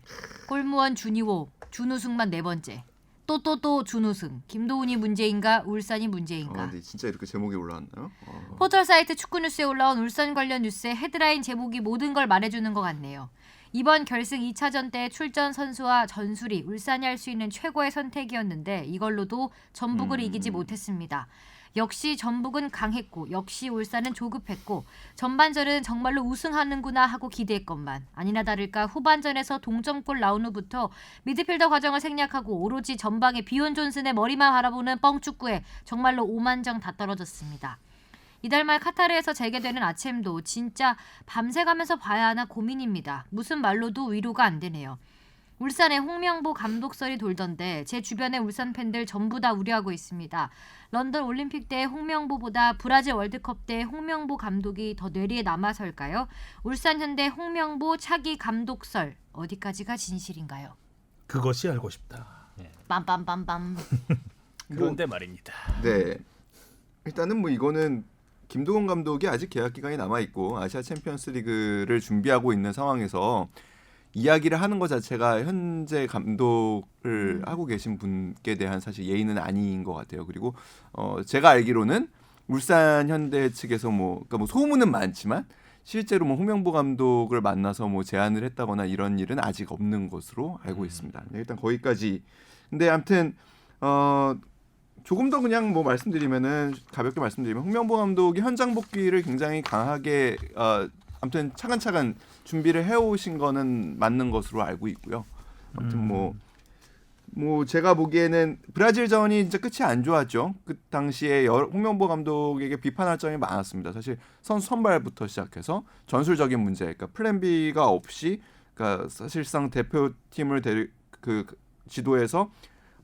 골무원 준이호 준우승만 4번째. 또 준우승. 김도훈이 문제인가 울산이 문제인가. 근데 진짜 이렇게 제목이 올라왔나요? 포털 사이트 축구뉴스에 올라온 울산 관련 뉴스의 헤드라인 제목이 모든 걸 말해주는 것 같네요. 이번 결승 2차전 때 출전 선수와 전술이 울산이 할 수 있는 최고의 선택이었는데 이걸로도 전북을 이기지 못했습니다. 역시 전북은 강했고 역시 울산은 조급했고 전반전은 정말로 우승하는구나 하고 기대했건만 아니나 다를까 후반전에서 동점골 나온 후부터 미드필더 과정을 생략하고 오로지 전방의 비온 존슨의 머리만 바라보는 뻥축구에 정말로 오만정 다 떨어졌습니다. 이달 말 카타르에서 재개되는 아챔도 진짜 밤새 가면서 봐야 하나 고민입니다. 무슨 말로도 위로가 안 되네요. 울산에 홍명보 감독설이 돌던데 제 주변의 울산 팬들 전부 다 우려하고 있습니다. 런던 올림픽 때 홍명보보다 브라질 월드컵 때 홍명보 감독이 더 뇌리에 남아설까요? 울산 현대 홍명보 차기 감독설 어디까지가 진실인가요? 그것이 알고 싶다. 빰빰빰빰. 그런데 말입니다. 네. 일단은 뭐 이거는 김도건 감독이 아직 계약 기간이 남아 있고 아시아 챔피언스리그를 준비하고 있는 상황에서 이야기를 하는 것 자체가 현재 감독을 하고 계신 분께 대한 사실 예의는 아닌 것 같아요. 그리고 제가 알기로는 울산 현대 측에서 그러니까 뭐 소문은 많지만 실제로 뭐 홍명보 감독을 만나서 뭐 제안을 했다거나 이런 일은 아직 없는 것으로 알고 있습니다. 네, 일단 거기까지. 근데 아무튼 조금 더 그냥 뭐 말씀드리면은 가볍게 말씀드리면 홍명보 감독이 현장 복귀를 굉장히 강하게 아무튼 차근차근 준비를 해오신 거는 맞는 것으로 알고 있고요. 아무튼 뭐 제가 보기에는 브라질전이 진짜 끝이 안 좋았죠. 그 당시에 홍명보 감독에게 비판할 점이 많았습니다. 사실 선수 선발부터 시작해서 전술적인 문제, 그러니까 플랜 B가 없이, 그러니까 사실상 대표팀을 지도해서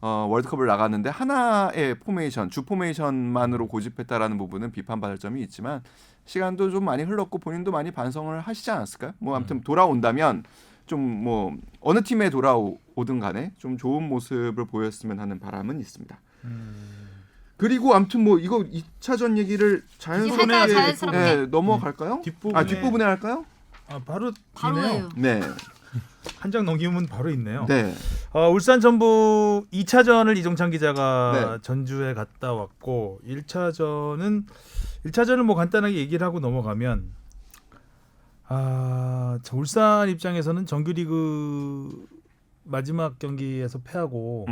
월드컵을 나갔는데 하나의 포메이션, 주 포메이션만으로 고집했다라는 부분은 비판받을 점이 있지만 시간도 좀 많이 흘렀고 본인도 많이 반성을 하시지 않았을까요? 뭐 아무튼 돌아온다면 좀 뭐 어느 팀에 돌아오든 간에 좀 좋은 모습을 보였으면 하는 바람은 있습니다. 그리고 아무튼 뭐 이거 2차전 얘기를 자연스럽게 네, 넘어갈까요? 뒷부분에 할까요? 바로 바로예요. 네. 한 장 넘기면 바로 있네요. 네. 울산 전북 2차전을 이종찬 기자가 네. 전주에 갔다 왔고 1차전을 뭐 간단하게 얘기를 하고 넘어가면 울산 입장에서는 정규리그 마지막 경기에서 패하고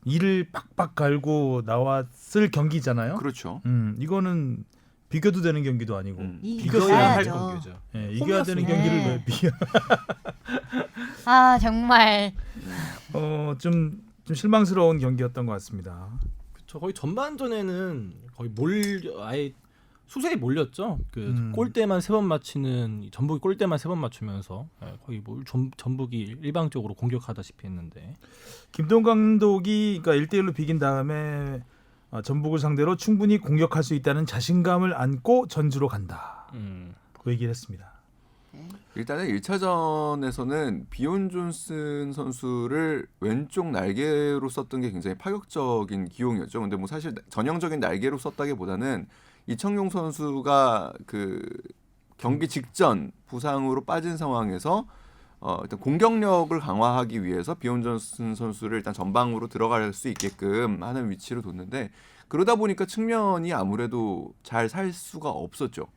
이를 빡빡 갈고 나왔을 경기잖아요. 그렇죠. 이거는 비교도 되는 경기도 아니고 이겨야 할 이겨야죠. 경기죠. 이겨야 되는 경기를 왜 비교? 정말 좀 실망스러운 경기였던 것 같습니다. 저 거의 전반전에는 거의 아예 수세에 몰렸죠. 골대만 3번 맞히는 전북이 골대만 3번 맞추면서 거의 전북이 일방적으로 공격하다시피 했는데 김동 감독이 그러니까 1대1로 비긴 다음에 전북을 상대로 충분히 공격할 수 있다는 자신감을 안고 전주로 간다. 그 얘기를 했습니다. 일단은 1차전에서는 비온 존슨 선수를 왼쪽 날개로 썼던 게 굉장히 파격적인 기용이었죠. 근데 뭐 사실 전형적인 날개로 썼다기보다는 이청용 선수가 그 경기 직전 부상으로 빠진 상황에서 일단 공격력을 강화하기 위해서 비온 존슨 선수를 일단 전방으로 들어갈 수 있게끔 하는 위치로 뒀는데 그러다 보니까 측면이 아무래도 잘 살 수가 없었죠.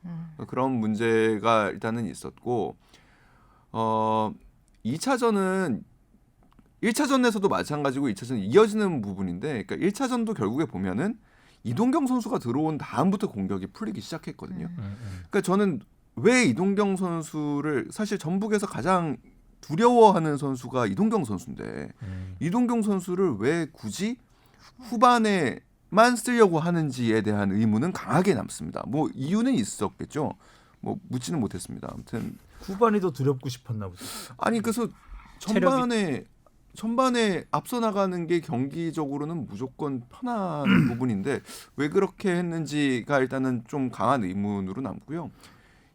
그런 문제가 일단은 있었고 2차전은 1차전에서도 마찬가지고 2차전 이어지는 부분인데 그러니까 1차전도 결국에 보면은 이동경 선수가 들어온 다음부터 공격이 풀리기 시작했거든요. 그러니까 저는 왜 이동경 선수를 사실 전북에서 가장 두려워하는 선수가 이동경 선수인데 이동경 선수를 왜 굳이 후반에만 쓰려고 하는지에 대한 의문은 강하게 남습니다. 뭐 이유는 있었겠죠. 뭐 묻지는 못했습니다. 아무튼 후반이 더 두렵고 싶었나 보죠. 아니 그래서 전반에 앞서 나가는 게 경기적으로는 무조건 편한 부분인데 왜 그렇게 했는지가 일단은 좀 강한 의문으로 남고요.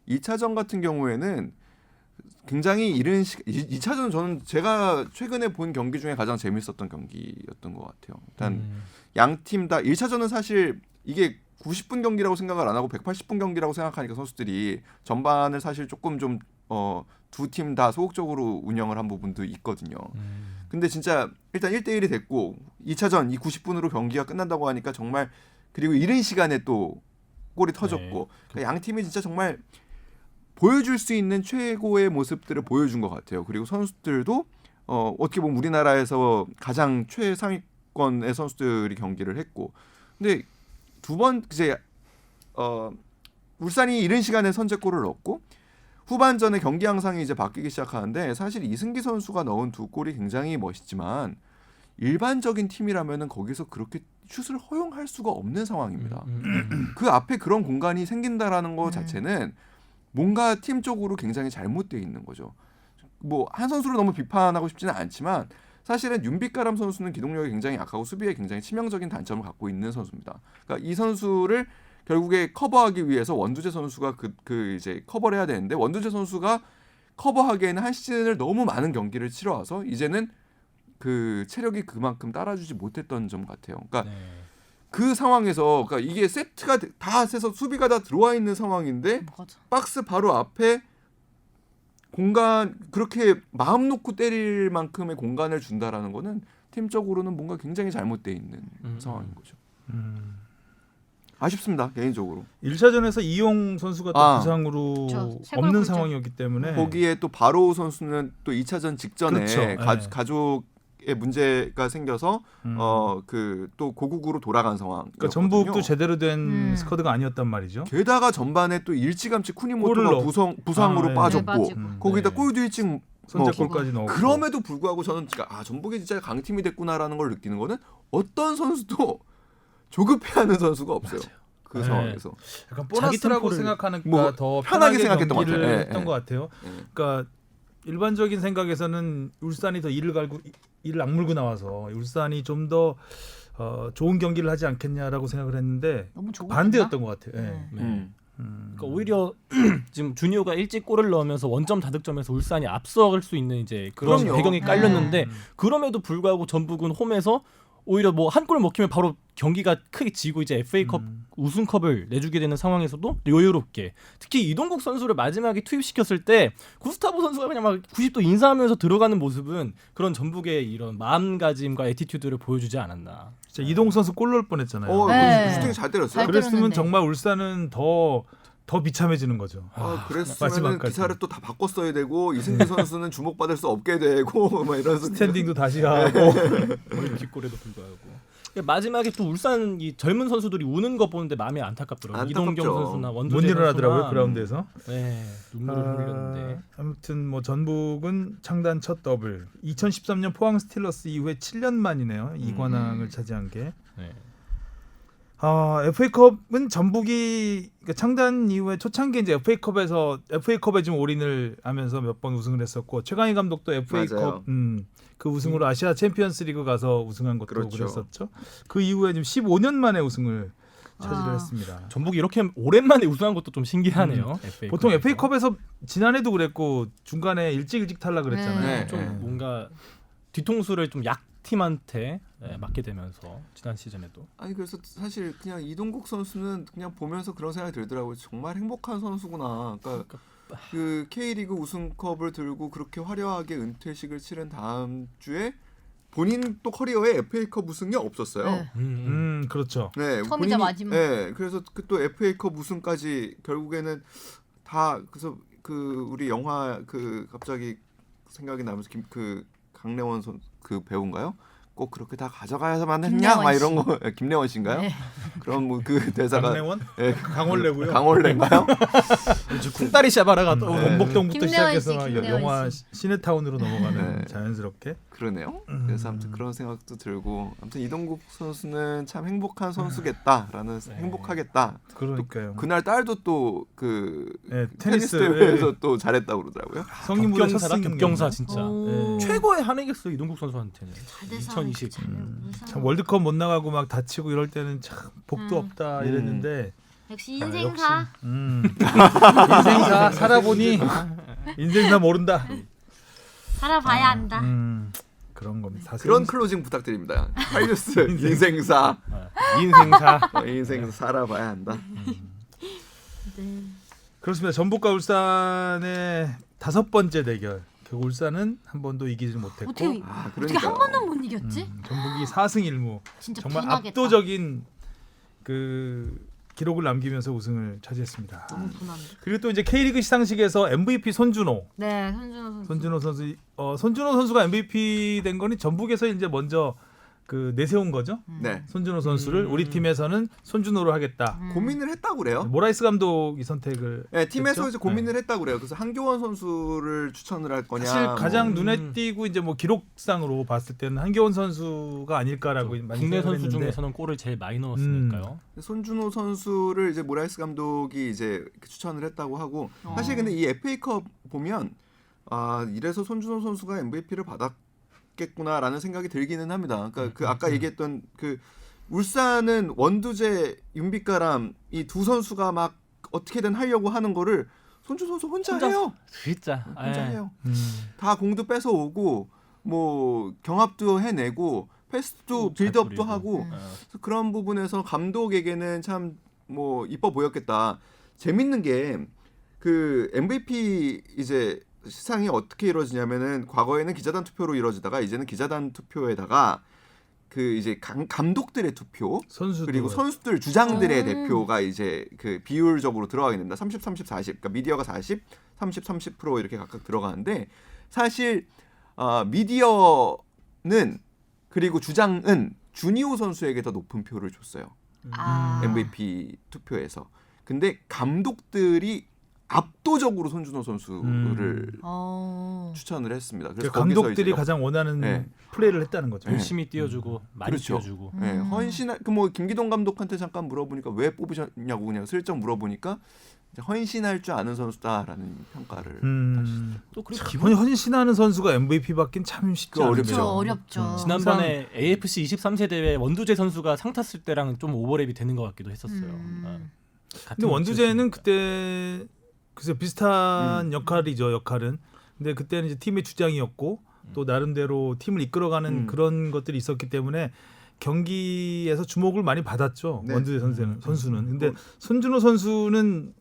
2차전 같은 경우에는 굉장히 이른 2차전은 저는 제가 최근에 본 경기 중에 가장 재밌었던 경기였던 것 같아요. 일단 양 팀 다 1차전은 사실 이게 90분 경기라고 생각을 안 하고 180분 경기라고 생각하니까 선수들이 전반을 사실 조금 좀 두 팀 다 소극적으로 운영을 한 부분도 있거든요. 근데 진짜 일단 1대1이 됐고 2차전 이 90분으로 경기가 끝난다고 하니까 정말 그리고 이른 시간에 또 골이 터졌고 그러니까 양 팀이 진짜 정말 보여줄 수 있는 최고의 모습들을 보여준 것 같아요. 그리고 선수들도 어떻게 보면 우리나라에서 가장 최상위권의 선수들이 경기를 했고 근데 두 번 이제 울산이 이른 시간에 선제골을 넣었고 후반전에 경기 양상이 이제 바뀌기 시작하는데 사실 이승기 선수가 넣은 두 골이 굉장히 멋있지만 일반적인 팀이라면은 거기서 그렇게 슛을 허용할 수가 없는 상황입니다. 그 앞에 그런 공간이 생긴다라는 것 자체는 뭔가 팀적으로 굉장히 잘못되어 있는 거죠. 뭐 한 선수를 너무 비판하고 싶지는 않지만 사실은 윤빛가람 선수는 기동력이 굉장히 약하고 수비에 굉장히 치명적인 단점을 갖고 있는 선수입니다. 그러니까 이 선수를 결국에 커버하기 위해서 원두재 선수가 그 이제 커버를 해야 되는데 원두재 선수가 커버하기에는 한 시즌을 너무 많은 경기를 치러와서 이제는 그 체력이 그만큼 따라주지 못했던 점 같아요. 그러니까 네. 그 상황에서 그러니까 이게 세트가 다 세서 수비가 다 들어와 있는 상황인데 맞아. 박스 바로 앞에 공간 그렇게 마음 놓고 때릴 만큼의 공간을 준다라는 거는 팀적으로는 뭔가 굉장히 잘못되어 있는 상황인 거죠. 아쉽습니다 개인적으로. 1차전에서 이용 선수가 또 부상으로 그렇죠. 없는 세골 상황이었기 때문에 거기에 또 바로 선수는 또 2차전 직전에 그렇죠. 네. 가족의 문제가 생겨서 그 또 고국으로 돌아간 상황. 그러니까 전북도 제대로 된 스쿼드가 아니었단 말이죠. 게다가 전반에 또 일찌감치 골을 쿠니모토가 넣어. 부상으로 네. 빠졌고 네, 빠지고. 거기다 네. 골도 일찍 선제골까지 넣었고. 그럼에도 불구하고 저는 전북이 진짜 강팀이 됐구나라는 걸 느끼는 거는 어떤 선수도 조급해하는 선수가 없어요. 맞아요. 그 네. 상황에서. 약간 자기 보너스라고 템포를 생각하는 뭐 더 편하게 편하게 생각했던 것 경기를 같아요. 예, 했던 예. 것 같아요. 예. 그러니까 일반적인 생각에서는 울산이 더 이를 악물고 나와서 울산이 좀 더 좋은 경기를 하지 않겠냐라고 생각을 했는데 너무 좋은 반대였던 것 같아요. 예. 네. 그러니까 오히려 지금 주니어가 일찍 골을 넣으면서 원점 다득점에서 울산이 앞서갈 수 있는 이제 그런 그럼요. 배경이 깔렸는데 그럼에도 불구하고 전북은 홈에서 오히려 뭐 한 골 먹히면 바로 경기가 크게 지고 이제 FA컵 우승컵을 내주게 되는 상황에서도 여유롭게 특히 이동국 선수를 마지막에 투입시켰을 때 구스타보 선수가 그냥 막 90도 인사하면서 들어가는 모습은 그런 전북의 이런 마음가짐과 애티튜드를 보여주지 않았나. 진짜 이동 선수 골 넣을 뻔했잖아요. 네. 슈팅 잘 때렸어요. 잘 그랬으면 때렸는데. 정말 울산은 더 비참해지는 거죠. 그랬으면 마지막까지. 기사를 또 다 바꿨어야 되고 이승기 선수는 주목받을 수 없게 되고 막 이런 스탠딩도 다시 하고 뒷골에도 불구하고. 마지막에 또 울산 이 젊은 선수들이 우는 거 보는데 마음이 안타깝더라고요. 안타깝죠. 이동경 선수나 못 원두재 일어나더라고요 선수나. 그라운드에서. 네, 눈물을 흘렸는데. 아무튼 뭐 전북은 창단 첫 더블. 2013년 포항 스틸러스 이후에 7년 만이네요. 이관왕을 차지한 게. 네. FA컵은 전북이 그러니까 창단 이후에 초창기 이제 FA컵에 좀 올인을 하면서 몇 번 우승을 했었고 최강희 감독도 맞아요. FA컵 그 우승으로 아시아 챔피언스리그 가서 우승한 것도 그렇죠. 그랬었죠. 그 이후에 지금 15년 만에 우승을 차지를 했습니다. 전북이 이렇게 오랜만에 우승한 것도 좀 신기하네요. FA 보통 컵에서. FA컵에서 지난해도 그랬고 중간에 일찍 탈락을 했잖아요. 네. 좀 뭔가 뒤통수를 좀 약팀한테 맞게 되면서 지난 시즌에도. 아니 그래서 사실 그냥 이동국 선수는 그냥 보면서 그런 생각이 들더라고요. 정말 행복한 선수구나. 그러니까 그 K리그 우승컵을 들고 그렇게 화려하게 은퇴식을 치른 다음 주에 본인 또 커리어에 FA컵 우승이 없었어요. 네. 그렇죠. 네, 처음이자 마지막. 네, 그래서 그 또 FA컵 우승까지 결국에는 다 그래서 그 우리 영화 그 갑자기 생각이 나면서 그 강래원 그 배우인가요? 꼭 그렇게 다 가져가야만 했냐? 막 이런 거 김래원 씨인가요? 네. 그런 뭐 그 대사가 강래원? 예, 강원래고요. 강원래인가요? 쿵다리 샤바라가 또 네. 원복동부터 김래원 시작해서 씨, 김래원 영화 씨. 시네타운으로 넘어가는 네. 자연스럽게. 그러네요. 그래서 아무튼 그런 생각도 들고 아무튼 이동국 선수는 참 행복한 선수겠다라는 행복하겠다. 그러니까요. 그날 딸도 또 그 네, 테니스 테니스, 대회에서 또 잘했다고 그러더라고요. 성인무대 첫 겹경사다 승 겹경사 진짜. 오. 네. 최고의 한 해겠어요 이동국 선수한테는. 2020. 참 월드컵 못 나가고 막 다치고 이럴 때는 참 복도 없다 이랬는데 역시 인생사. 인생사 살아보니 인생사 모른다. 살아봐야 한다. 그런 겁니다. 그런 클로징 부탁드립니다. 하이뉴스 인생사 인생사. 인생 살아봐야 한다. 네. 그렇습니다. 전북과 울산의 5번째 대결. 결국 울산은 한 번도 이기지 못했고 어떻게 어떻게 한 번도 못 이겼지? 전북이 4승 1무 진짜 정말 분하겠다. 압도적인 그 기록을 남기면서 우승을 차지했습니다. 너무 분한데. 그리고 또 이제 K리그 시상식에서 MVP 손준호 네, 손준호 선수. 손준호 선수가 MVP 된 거는 전북에서 이제 먼저 그 내세운 거죠. 네. 손준호 선수를 우리 팀에서는 손준호로 하겠다. 고민을 했다고 그래요. 모라이스 감독이 선택을. 네, 팀에서 했죠? 이제 고민을 했다고 그래요. 그래서 한교원 선수를 추천을 할 거냐. 사실 가장 뭐. 눈에 띄고 이제 뭐 기록상으로 봤을 때는 한겨원 선수가 아닐까라고 많이 국내 생각을 선수 했는데. 중에서는 골을 제일 많이 넣었으니까요. 손준호 선수를 이제 모라이스 감독이 이제 추천을 했다고 하고 사실 근데 이 FA컵 보면 아 이래서 손준호 선수가 MVP를 받았겠구나라는 생각이 들기는 합니다. 그러니까 그 아까 얘기했던 그 울산은 원두재, 윤빛가람 이 두 선수가 막 어떻게든 하려고 하는 거를 손준호 선수 혼자 해요. 진짜. 혼자 예. 해요. 다 공도 뺏어 오고 뭐 경합도 해내고 패스도 잘 빌드업도 뿌리고. 하고 예. 그래서 그런 부분에서 감독에게는 참 뭐 이뻐 보였겠다. 재밌는 게 그 MVP 이제 시상이 어떻게 이루어지냐면은 과거에는 기자단 투표로 이루어지다가 이제는 기자단 투표에다가 그 이제 감독들의 투표 선수도 그리고 선수들 주장들의 음. 대표가 이제 그 비율적으로 들어가게 됩니다. 30, 30, 40. 그러니까 미디어가 40, 30, 30% 이렇게 각각 들어가는데 사실 미디어는 그리고 주장은 준이호 선수에게 더 높은 표를 줬어요. 아. MVP 투표에서. 근데 감독들이 압도적으로 손준호 선수를 추천을 했습니다. 그래서 그러니까 거기서 감독들이 이제 가장 원하는 네. 플레이를 했다는 거죠. 열심히 뛰어주고 많이 그렇죠. 뛰어주고. 네, 헌신한 그뭐 김기동 감독한테 잠깐 물어보니까 왜 뽑으셨냐고 그냥 슬쩍 물어보니까 이제 헌신할 줄 아는 선수다라는 평가를 하시죠. 또 그리고 헌신하는 선수가 MVP 받긴 참 쉽지 그거 않죠. 어렵죠. 그렇죠. 어렵죠. 지난번에 AFC 23세 대회 원두재 선수가 상 탔을 때랑 좀 오버랩이 되는 것 같기도 했었어요. 근데 원두재는 그때 글쎄 비슷한 역할이죠. 역할은. 근데 그때는 이제 팀의 주장이었고 또 나름대로 팀을 이끌어가는 그런 것들이 있었기 때문에 경기에서 주목을 많이 받았죠. 네. 원두재 선수는. 근데 손준호 선수는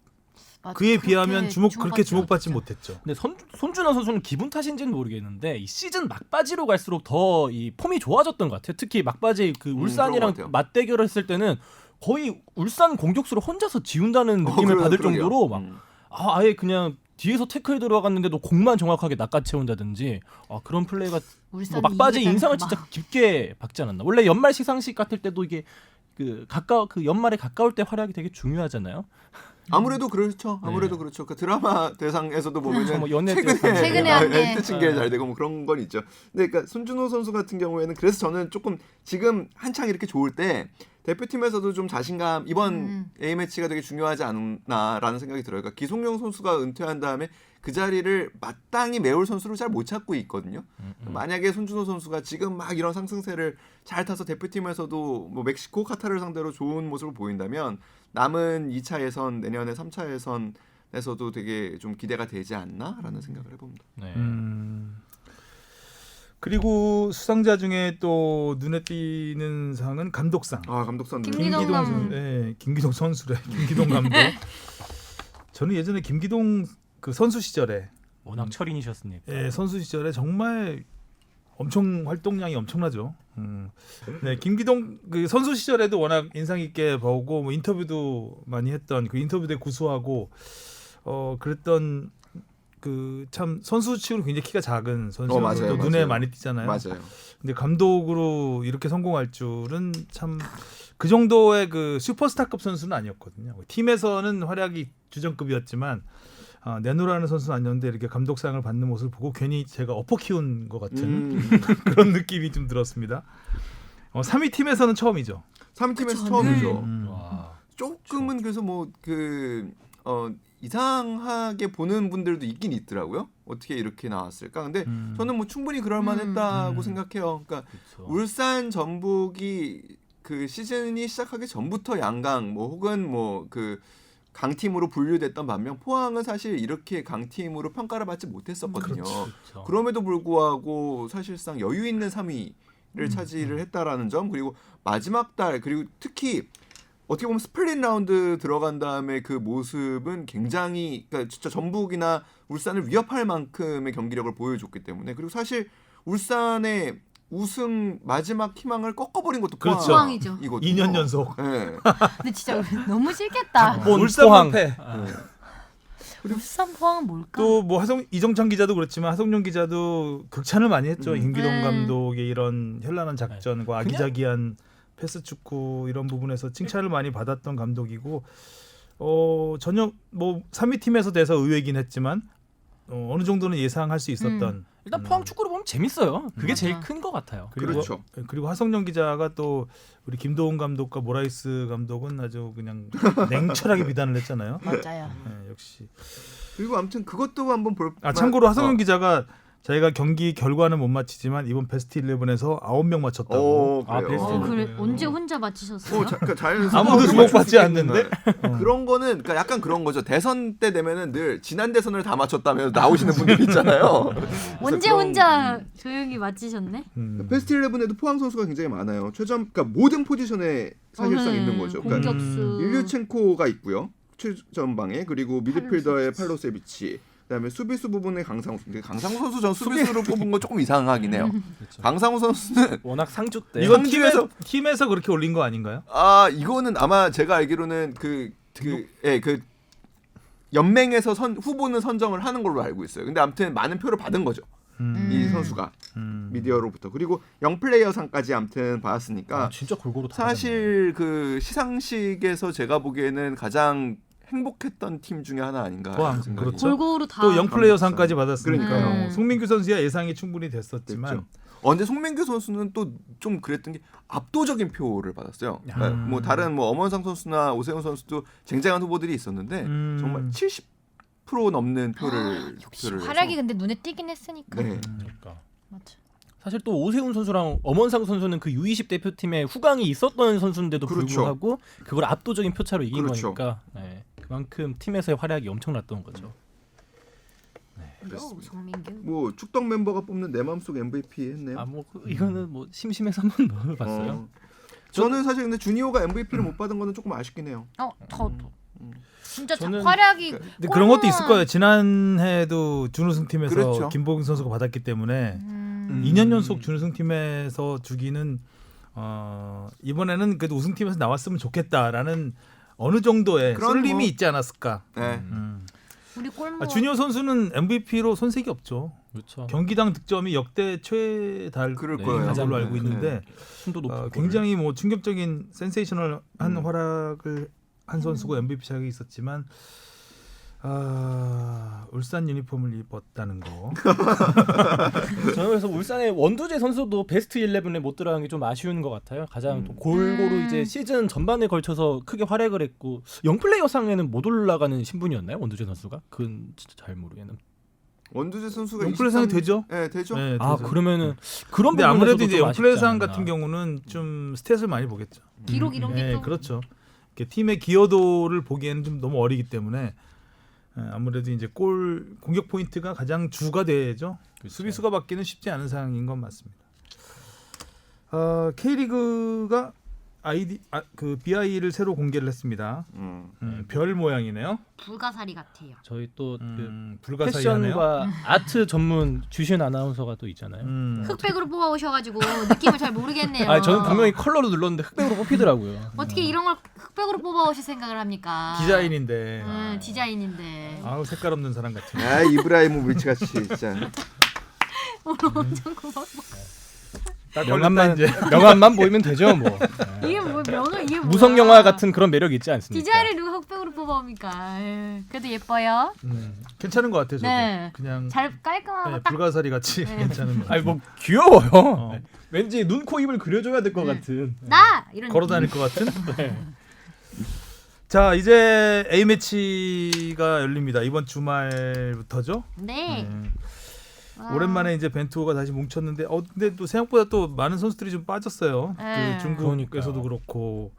그에 비하면 그렇게 주목받지 못했죠. 근데 손준호 선수는 기분 탓인지는 모르겠는데 이 시즌 막바지로 갈수록 더 이 폼이 좋아졌던 것 같아요. 특히 막바지 그 그런 울산이랑 것 같아요. 맞대결을 했을 때는 거의 울산 공격수를 혼자서 지운다는 느낌을 받을 그러게요. 정도로 막 아예 그냥 뒤에서 태클 들어갔는데도 공만 정확하게 낚아채운다든지 그런 플레이가 뭐 막바지 인상을 진짜 깊게 박지 않았나. 원래 연말 시상식 같을 때도 이게 그 연말에 가까울 때 활약이 되게 중요하잖아요. 아무래도 그렇죠. 아무래도 그렇죠. 그 드라마 대상에서도 보면은 뭐 연예 최근에 한 게. 칭게 잘 되고 뭐 그런 건 있죠. 근데 그러니까 손준호 선수 같은 경우에는 그래서 저는 조금 지금 한창 이렇게 좋을 때 대표팀에서도 좀 자신감 이번 A 매치가 되게 중요하지 않나라는 생각이 들어요. 그러니까 기성용 선수가 은퇴한 다음에 그 자리를 마땅히 메울 선수를 잘 못 찾고 있거든요. 만약에 손준호 선수가 지금 막 이런 상승세를 잘 타서 대표팀에서도 뭐 멕시코, 카타르를 상대로 좋은 모습을 보인다면 남은 2차 예선 내년에 3차 예선에서도 되게 좀 기대가 되지 않나라는 생각을 해봅니다. 네. 그리고 수상자 중에 또 눈에 띄는 상은 감독상. 감독상 김기동 선수래. 김기동 감독. 저는 예전에 김기동 그 선수 시절에 워낙 철인이셨으니까. 선수 시절에 정말 엄청 활동량이 엄청나죠. 네, 김기동 그 선수 시절에도 워낙 인상 있게 보고 뭐 인터뷰도 많이 했던 그 인터뷰 되게 구수하고 그랬던 그 참 선수 치고는 굉장히 키가 작은 선수도 맞아요, 눈에 맞아요. 많이 띄잖아요. 맞아요. 근데 감독으로 이렇게 성공할 줄은 참 그 정도의 그 슈퍼스타급 선수는 아니었거든요. 팀에서는 활약이 주전급이었지만 내노라는 선수는 아니었는데 이렇게 감독상을 받는 모습을 보고 괜히 제가 엎어 키운 것 같은 그런 느낌이 좀 들었습니다. 3위 팀에서는 처음이죠. 3팀에서 처음이죠. 와. 조금은 그래서 뭐 그 이상하게 보는 분들도 있긴 있더라고요. 어떻게 이렇게 나왔을까? 근데 저는 뭐 충분히 그럴 만했다고 생각해요. 그러니까 그쵸. 울산 전북이 그 시즌이 시작하기 전부터 양강 뭐 혹은 뭐 그 강팀으로 분류됐던 반면 포항은 사실 이렇게 강팀으로 평가를 받지 못했었거든요. 그렇죠. 그럼에도 불구하고 사실상 여유 있는 3위를 차지를 했다라는 점 그리고 마지막 달 그리고 특히 어떻게 보면 스플릿 라운드 들어간 다음에 그 모습은 굉장히 그러니까 진짜 전북이나 울산을 위협할 만큼의 경기력을 보여줬기 때문에 그리고 사실 울산의 우승 마지막 희망을 꺾어버린 것도 그렇죠. 포항이죠. 2년 연속. 네. 근데 진짜 너무 싫겠다. 각본 울산 포항. 패. 울산 포항은 뭘까? 또 뭐 이정찬 기자도 그렇지만 하성룡 기자도 극찬을 많이 했죠. 김기동 네. 감독의 이런 현란한 작전과 아기자기한 패스 축구 이런 부분에서 칭찬을 많이 받았던 감독이고 전혀 뭐 3위 팀에서 돼서 의외이긴 했지만 어느 정도는 예상할 수 있었던 일단 포항 축구를 보면 재밌어요. 그게 제일 맞아. 큰 것 같아요. 그렇죠. 그리고 하성룡 기자가 또 우리 김도훈 감독과 모라이스 감독은 아주 그냥 냉철하게 비난을 했잖아요. 맞아요. 네, 역시. 그리고 아무튼 그것도 한번 볼. 참고로 하성룡 기자가 자기가 경기 결과는 못 맞히지만 이번 베스트 11에서 9명 맞췄다고. 그래요. 그래 언제 혼자 맞히셨어요? 아무도 주목받지 않는데. 그런 거는 그러니까 약간 그런 거죠. 대선 때 되면은 늘 지난 대선을 다 맞췄다며 나오시는 분들 있잖아요. 언제 혼자 조용히 맞히셨네? 베스트 11에도 포항 선수가 굉장히 많아요. 그러니까 모든 포지션에 사실상 있는 거죠. 그러니까 공격수. 일류첸코가 있고요. 최전방에 그리고 미드필더의 팔로세비치. 그다음에 수비수 부분에 강상우 선수 전 수비수로 뽑은 건 조금 이상하긴 해요. 그렇죠. 강상우 선수는 워낙 상주 때 이건 상주에서- 팀에서 그렇게 올린 거 아닌가요? 이거는 아마 제가 알기로는 그 연맹에서 후보는 선정을 하는 걸로 알고 있어요. 근데 아무튼 많은 표를 받은 거죠. 이 선수가 미디어로부터. 그리고 영플레이어상까지 아무튼 받았으니까 진짜 골고루 다 사실 그 시상식에서 제가 보기에는 가장 행복했던 팀 중에 하나 아닌가 포항, 생각이 그렇죠. 골고루 다. 또 영플레이어상까지 받았으니까요. 그러니까요. 송민규 선수야 예상이 충분히 됐었지만 됐죠. 근데 송민규 선수는 또 좀 그랬던 게 압도적인 표를 받았어요. 그러니까 뭐 다른 뭐 엄원상 선수나 오세훈 선수도 쟁쟁한 후보들이 있었는데 정말 70% 넘는 표를 역시 표를 활약이 해서. 근데 눈에 띄긴 했으니까. 네. 그러니까. 맞아. 사실 또 오세훈 선수랑 엄원상 선수는 그 U20 대표팀에 후광이 있었던 선수인데도 그렇죠. 불구하고 그걸 압도적인 표차로 이긴 그렇죠. 거니까 그만큼 팀에서의 활약이 엄청났던 거죠. 오, 송민규. 뭐 축덕 멤버가 뽑는 내 마음속 MVP 했네요. 이거는 뭐 심심해서 한번 넣어봤어요. 저는 사실 근데 주니어가 MVP를 못 받은 거는 조금 아쉽긴 해요. 저도. 진짜 저는 활약이. 근데 그런 것도 있을 거예요. 지난해에도 준우승 팀에서 그렇죠. 김보경 선수가 받았기 때문에 2년 연속 준우승 팀에서 주기는 이번에는 그래도 우승팀에서 나왔으면 좋겠다라는 어느 정도의 그런 쏠림이 뭐- 있지 않았을까. 네. 우리 골모. 주니어 선수는 MVP로 손색이 없죠. 그렇죠. 경기당 득점이 역대 최달 그럴 네, 거예요. 걸로 알고 네. 있는데 순도 높고 굉장히 뭐 충격적인 센세이셔널한 활약을 한 선수고 MVP 자격이 있었지만 울산 유니폼을 입었다는 거. 저는 그래서 울산의 원두재 선수도 베스트 11에 못 들어간 게 좀 아쉬운 것 같아요. 가장 또 골고루 이제 시즌 전반에 걸쳐서 크게 활약을 했고 영플레이어상에는 못 올라가는 신분이었나요? 원두재 선수가? 그건 진짜 잘 모르겠는. 원두재 선수가 영플레이상이 되죠? 네, 되죠. 네, 아 되죠. 그러면은 그런 근데 아무래도 부분에서도 이제 좀 아쉽지 영플레이상 않나. 같은 경우는 좀 스탯을 많이 보겠죠. 기록 이런 게 네, 또. 그렇죠. 이렇게 팀의 기여도를 보기에는 좀 너무 어리기 때문에 아무래도 이제 골 공격 포인트가 가장 주가 되죠. 그렇죠. 수비수가 받기는 쉽지 않은 상황인 건 맞습니다. K리그가 그 BI를 새로 공개를 했습니다. 별 모양이네요. 불가사리 같아요. 저희 또 그 불가사의하네요. 패션과 아트 전문 주신 아나운서가 또 있잖아요. 흑백으로 뽑아오셔가지고 느낌을 잘 모르겠네요. 저는 분명히 컬러로 눌렀는데 흑백으로 뽑히더라고요. 어떻게 이런 걸 흑백으로 뽑아오실 생각을 합니까? 디자인인데. 디자인인데. 아우 색깔 없는 사람 같은. 이브라이모비치 같이 진짜. 오늘 엄청 고마워. 명함만 보이면 되죠, 뭐. 이게 뭐 명을 이게 뭐야? 무성 영화 같은 그런 매력이 있지 않습니까? 디자인을 누가 흑백으로 뽑아옵니까? 그래도 예뻐요. 괜찮은 것 같아요. 저도. 네. 그냥 잘 깔끔하고 딱. 불가사리 같이 괜찮은 거. 아니 뭐 귀여워요. 왠지 눈, 코, 입을 그려줘야 될 것 같은. 나 이런. 걸어 다닐 것 같은. 자 이제 A 매치가 열립니다. 이번 주말부터죠. 네. 와. 오랜만에 이제 벤투호가 다시 뭉쳤는데 근데 또 생각보다 또 많은 선수들이 좀 빠졌어요. 네. 그 중국에서도 그러니까요. 그렇고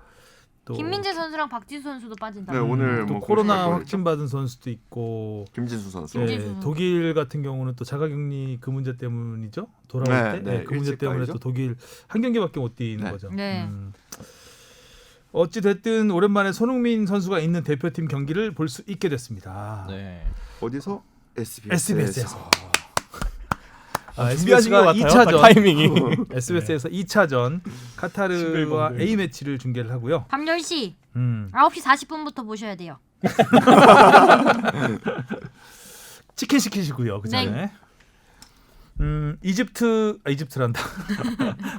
또 김민재 선수랑 박지수 선수도 빠진다. 네, 오늘 또 뭐 코로나 공식을 확진 받은 선수도 있고 김진수 선수. 네. 예, 김진수. 독일 같은 경우는 또 자가격리 그 문제 때문이죠. 돌아올 네, 때 네, 그 문제 일찍 때문에 가야죠. 또 독일 한 경기밖에 못 뛰는 네. 거죠. 네. 어찌 됐든 오랜만에 손흥민 선수가 있는 대표팀 경기를 볼 수 있게 됐습니다. 네. 어디서? SBS에서. SBS에서. 준비하신 것 SBS가 같아요. 2차전 타이밍이. SBS에서 2차전 카타르와 싱글벙글. A 매치를 중계를 하고요. 밤 10시 9시 9시 40분부터 보셔야 돼요. 치킨 시키시고요. 그 전에. 이집트란다.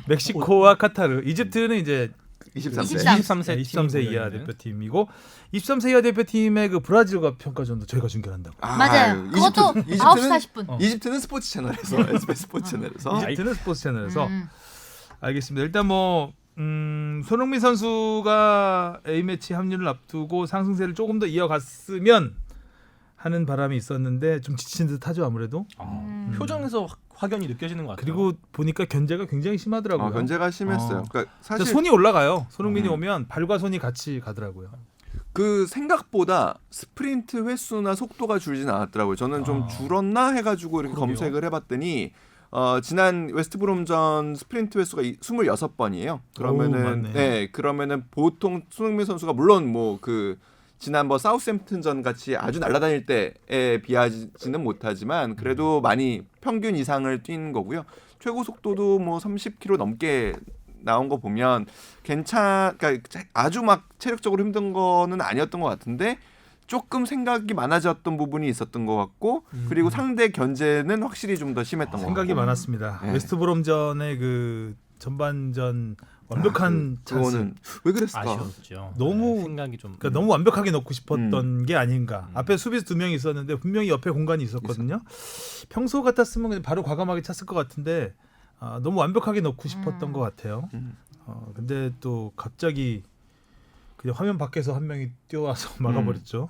멕시코와 카타르. 이집트는 이제 23세. 23세 이하 대표팀이고 23세 이하 대표팀의 그 브라질과 평가전도 저희가 중계한다고. 맞아요. 그것도 9시 40분. 이집트는 스포츠 채널에서 SBS 스포츠 채널에서 이집트는 스포츠 채널에서 알겠습니다. 일단 뭐 손흥민 선수가 A매치 합류를 앞두고 상승세를 조금 더 이어갔으면 하는 바람이 있었는데 좀 지친 듯하죠 아무래도. 표정에서 확연히 느껴지는 것 같아요. 그리고 보니까 견제가 굉장히 심하더라고요. 견제가 심했어요. 그러니까 사실 손이 올라가요. 손흥민이 오면 발과 손이 같이 가더라고요. 그 생각보다 스프린트 횟수나 속도가 줄진 않았더라고요. 저는 좀 줄었나 해가지고 이렇게 그러게요. 검색을 해봤더니 지난 웨스트브롬전 스프린트 횟수가 26번이에요. 그러면은 맞네. 그러면은 보통 손흥민 선수가 물론 뭐 그 지난번 사우스햄튼전 같이 아주 날아다닐 때에 비하지는 못하지만 그래도 많이 평균 이상을 뛴 거고요. 최고 속도도 뭐 30km 넘게 나온 거 보면 그러니까 아주 막 체력적으로 힘든 거는 아니었던 것 같은데 조금 생각이 많아졌던 부분이 있었던 것 같고 그리고 상대 견제는 확실히 좀 더 심했던 것 같고 생각이 많았습니다. 네. 웨스트브롬전의 그 전반전 완벽한 찬스. 그거는 왜 그랬을까? 아쉬웠죠. 너무 생각이 좀 그러니까 너무 완벽하게 넣고 싶었던 게 아닌가. 앞에 수비수 2명이 있었는데 분명히 옆에 공간이 있었거든요. 평소 같았으면 그냥 바로 과감하게 찼을 것 같은데 너무 완벽하게 넣고 싶었던 것 같아요. 근데 또 갑자기 그냥 화면 밖에서 한 명이 뛰어와서 막아버렸죠.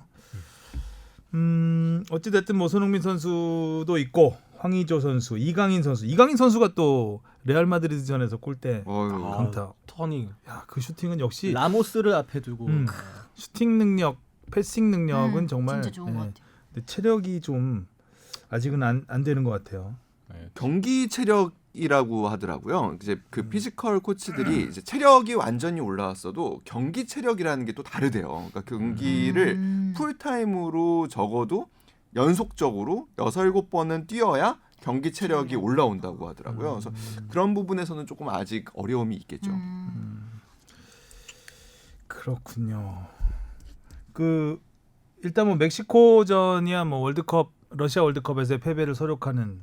어찌됐든 뭐 손흥민 선수도 있고 황의조 선수, 이강인 선수가 또 레알 마드리드전에서 골대 강타. 턴이 야, 그 슈팅은 역시 라모스를 앞에 두고 슈팅 능력, 패싱 능력은 정말 진짜 좋은 것 같아요. 근데 체력이 좀 아직은 안 되는 것 같아요. 경기 체력이라고 하더라고요. 이제 그 피지컬 코치들이 이제 체력이 완전히 올라왔어도 경기 체력이라는 게 또 다르대요. 그러니까 경기를 풀타임으로 적어도 연속적으로 6-7번은 뛰어야 경기 체력이 올라온다고 하더라고요. 그래서 그런 부분에서는 조금 아직 어려움이 있겠죠. 그렇군요. 그 일단 뭐 멕시코전이야 뭐 월드컵 러시아 월드컵에서의 패배를 소록하는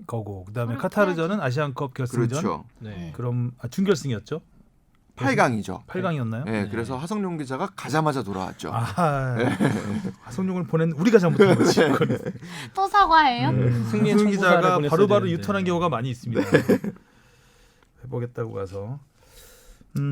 거고 그다음에 카타르전은 아시안컵 결승전. 그렇죠. 네. 그럼 준결승이었죠? 8강이죠. 8강이었나요? 네, 그래서 하성룡 기자가 가자마자 돌아왔죠. 하성룡을 보낸 우리가 잘못한 거지. 또 사과해요? 승리의 하성룡 청구사를 기자가 보냈어야 바로바로 되는데. 유턴한 경우가 많이 있습니다. 해보겠다고 가서.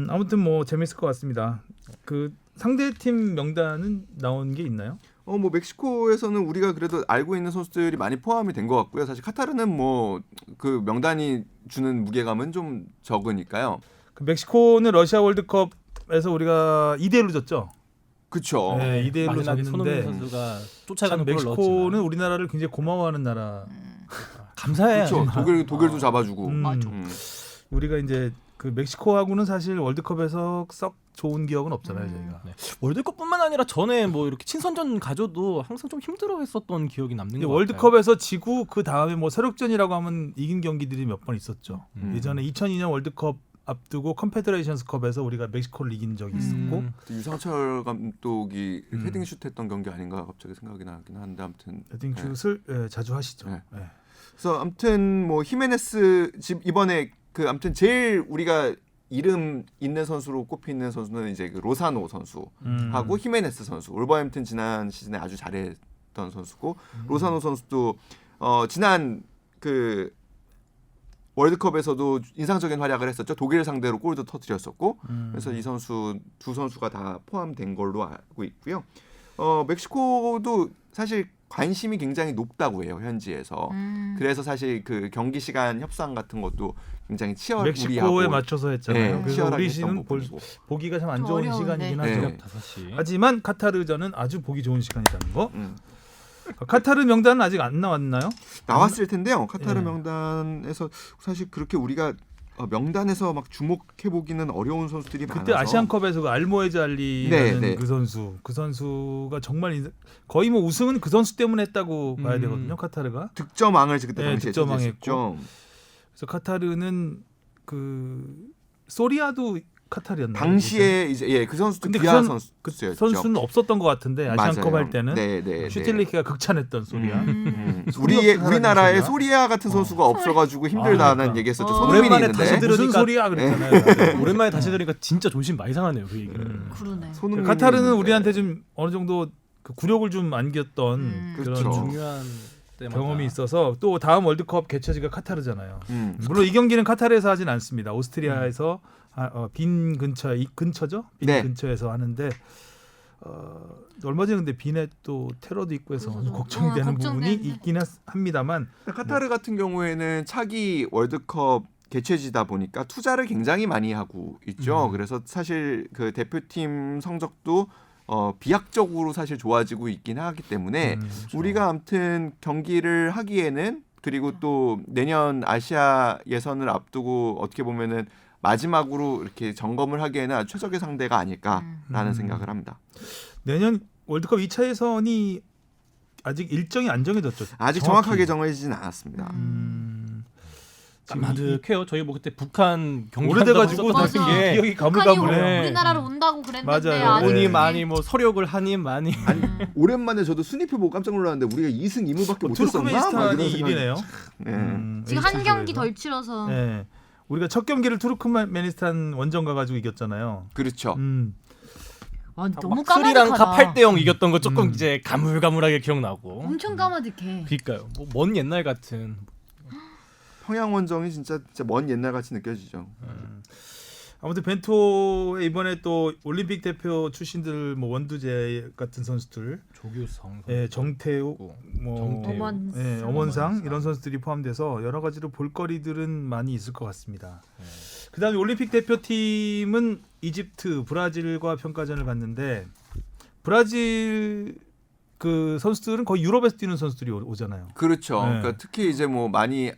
아무튼 뭐 재밌을 것 같습니다. 그 상대팀 명단은 나온 게 있나요? 뭐 멕시코에서는 우리가 그래도 알고 있는 선수들이 많이 포함이 된 것 같고요. 사실 카타르는 뭐 그 명단이 주는 무게감은 좀 적으니까요. 그 멕시코는 러시아 월드컵에서 우리가 2대1로 졌죠. 그렇죠. 네, 2대1로 마지막에 손흥민 졌는데 선수가 참 쫓아가는 골을 멕시코는 넣었지만 우리나라를 굉장히 고마워하는 나라. 감사해요. 그렇죠. 독일도 잡아주고. 맞아. 우리가 이제 그 멕시코하고는 사실 월드컵에서 썩 좋은 기억은 없잖아요, 저희가. 네. 월드컵뿐만 아니라 전에 뭐 이렇게 친선전 가져도 항상 좀 힘들어했었던 기억이 남는 것 같아요. 월드컵에서 지고 그 다음에 뭐 세력전이라고 하면 이긴 경기들이 몇 번 있었죠. 예전에 2002년 월드컵 앞두고 컨페더레이션스컵에서 우리가 멕시코를 이긴 적이 있었고 유상철 감독이 헤딩 슛했던 경기 아닌가 갑자기 생각이 나긴 한데 아무튼 헤딩슛을 자주 하시죠. 네. 네. 그래서 아무튼 뭐 히메네스 이번에 그 아무튼 제일 우리가 이름 있는 선수로 꼽히는 선수는 이제 그 로사노 선수하고 히메네스 선수. 올버햄튼 지난 시즌에 아주 잘했던 선수고 로사노 선수도 지난 그 월드컵에서도 인상적인 활약을 했었죠. 독일 상대로 골도 터뜨렸었고 그래서 이 선수 두 선수가 다 포함된 걸로 알고 있고요. 멕시코도 사실 관심이 굉장히 높다고 해요 현지에서. 그래서 사실 그 경기 시간 협상 같은 것도 굉장히 멕시코에 맞춰서 했잖아요. 네, 그래서 치열하게 우리 했던 시는 부분이고. 보기가 참 안 좀 좋은 어려운데. 시간이긴 네. 하죠. 5시. 하지만 카타르전은 아주 보기 좋은 시간이라는 거. 카타르 명단은 아직 안 나왔나요? 나왔을 텐데요. 카타르 예. 명단에서 사실 그렇게 우리가 명단에서 막 주목해 보기는 어려운 선수들이 그때 많아서 아시안컵에서 그 알모에즈 알리라는 네. 그 선수가 정말 거의 뭐 우승은 그 선수 때문에 했다고 봐야 되거든요. 카타르가. 득점왕을 그때 네, 당시에 득점왕했고. 차지했죠. 그래서 카타르는 그 소리아도 카타르였나요? 당시에 이제 그 선수도 근데 귀하 그 선수였죠. 선수는 없었던 것 같은데 아시안컵 맞아요. 할 때는 네. 슈틸리케가 극찬했던 소리야. 우리나라에 소리아 같은 선수가 없어가지고 힘들다는 그러니까. 얘기했었죠. 오랜만에 손흥민이 다시 있는데 무슨 들으니까 소리야 그랬잖아요. 오랜만에 다시 들으니까 진짜 존심 많이 상하네요 그 얘기는. 그러네. 손흥민이 카타르는 있는데. 우리한테 좀 어느 정도 그 굴욕을 좀 안겼던 그런 그렇죠. 중요한 때마다. 경험이 있어서 또 다음 월드컵 개최지가 카타르잖아요. 물론 이 경기는 카타르에서 하진 않습니다. 오스트리아에서 빈 근처죠? 빈 네. 근처에서 하는데 얼마 전에 근데 빈에 또 테러도 있고 해서 그래서 좀, 걱정되는 부분이 걱정되는데. 있긴 합니다만 카타르 같은 경우에는 차기 월드컵 개최지다 보니까 투자를 굉장히 많이 하고 있죠. 그래서 사실 그 대표팀 성적도 비약적으로 사실 좋아지고 있긴 하기 때문에 그렇죠. 우리가 아무튼 경기를 하기에는 그리고 또 내년 아시아 예선을 앞두고 어떻게 보면은 마지막으로 이렇게 점검을 하기에는 아주 최적의 상대가 아닐까라는 생각을 합니다. 내년 월드컵 2차 예선이 아직 일정이 안 정해졌죠. 아직 정확히. 정확하게 정해지지는 않았습니다. 까마득해요. 저희 뭐 그때 북한 경기 오래돼가지고 한다고 맞아. 썼던 게 기억이 북한이 가물가물해요. 우리나라로 온다고 그랬는데 맞아요. 아직 오니 네. 많이 뭐 서력을 하니 많이 오랜만에 저도 순위표 보고 깜짝 놀랐는데 우리가 2승 2무밖에 못했었나? 투르크메니스탄이 1위네요. 지금 한 경기 덜 치러서 네. 우리가 첫 경기를 투르크메니스탄 원정 가가지고 이겼잖아요. 그렇죠. 아, 너무 수리랑 까마득하다. 8대0 이겼던 거 조금 이제 가물가물하게 기억나고. 엄청 까마득해. 그러니까요. 뭐 먼 옛날 같은. 평양 원정이 진짜 먼 옛날 같이 느껴지죠. 아무튼 벤토에 이번에 또 올림픽 대표 출신들 뭐 원두재 같은 선수들, 조규성, 정태욱, 엄원상. 엄원상 이런 선수들이 포함돼서 여러 가지로 볼거리들은 많이 있을 것 같습니다. 그다음에 올림픽 대표팀은 이집트, 브라질과 평가전을 갔는데 브라질 그 선수들은 거의 유럽에서 뛰는 선수들이 오잖아요. 그렇죠. 네. 그러니까 특히 이제 뭐 많이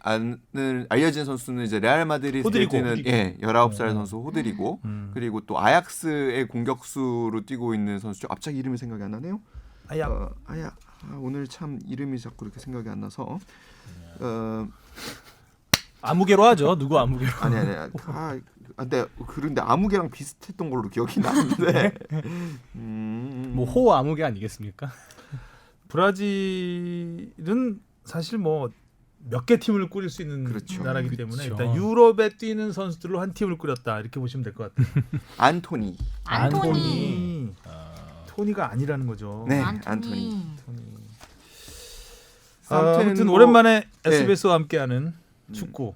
알려진 선수는 이제 레알 마드리드에 호드리고. 뛰는 19살 선수 호드리고 그리고 또 아약스의 공격수로 뛰고 있는 선수죠. 갑자기 이름이 생각이 안 나네요. 오늘 참 이름이 자꾸 이렇게 생각이 안 나서 아무개로 하죠. 누구 아무개로? 아니. 근데 그런데 아무개랑 비슷했던 걸로 기억이 나는데. 뭐 호 아무개 아니겠습니까? 브라질은 사실 뭐 몇 개 팀을 꾸릴 수 있는 그렇죠. 나라이기 그렇죠. 때문에 일단 유럽에 뛰는 선수들로 한 팀을 꾸렸다 이렇게 보시면 될 것 같아요. 안토니. 안토니. 토니가 아니라는 거죠. 네, 안토니. 아무튼 뭐, 오랜만에 SBS와 함께하는 축구.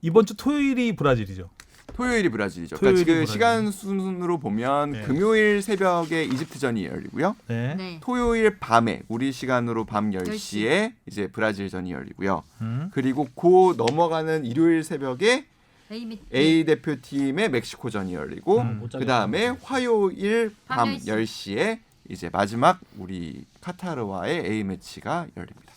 이번 주 토요일이 브라질이죠. 토요일이 브라질이죠. 토요일이 그러니까 지금 브라질. 시간 순으로 보면 네. 금요일 새벽에 이집트전이 열리고요. 네. 네. 토요일 밤에 우리 시간으로 밤 10시에 이제 브라질전이 열리고요. 음. 그리고 그 넘어가는 일요일 새벽에 A A 대표팀의 멕시코전이 열리고 못 자겠다. 그다음에 화요일 밤 밤 10시에 이제 마지막 우리 카타르와의 A 매치가 열립니다.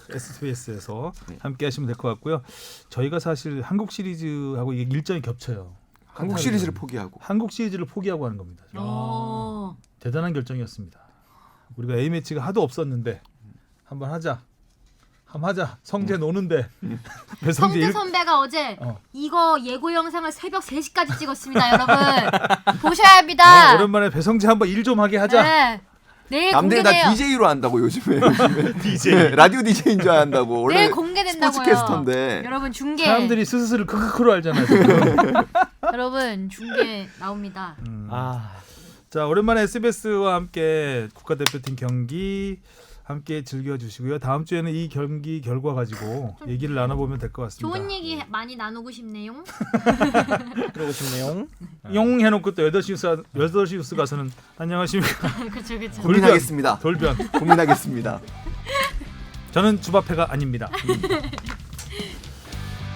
SBS에서 네. 함께하시면 될 것 같고요. 저희가 사실 한국 시리즈하고 이게 일정이 겹쳐요. 한국 시리즈를 포기하고 한국 시리즈를 포기하고 하는 겁니다. 대단한 결정이었습니다. 우리가 A 매치가 하도 없었는데 한번 하자. 성재 노는데 배성재 성재 선배가 어제 어. 이거 예고 영상을 새벽 3시까지 찍었습니다, 여러분. 보셔야 합니다. 오랜만에 배성재 한번 일 좀 하게 하자. 네. 내일 남들 공개돼요. 다 DJ로 한다고 요즘에 DJ 라디오 DJ인 줄 안다고 원래 내일 공개된다고요. 스포츠캐스터인데 여러분 중계. 사람들이 스스를 크크크로 알잖아요. 지금. 여러분 중계 나옵니다. 자, 오랜만에 SBS와 함께 국가대표팀 경기 함께 즐겨주시고요. 다음 주에는 이 경기 결과 가지고 얘기를 나눠보면 될 것 같습니다. 좋은 얘기 많이 나누고 싶네요. 그러고 싶네요. 용 해놓고 또 8시 뉴스 가서는 안녕하십니까. 그렇죠. 고민하겠습니다. 돌변. 고민하겠습니다. 저는 주바페가 아닙니다.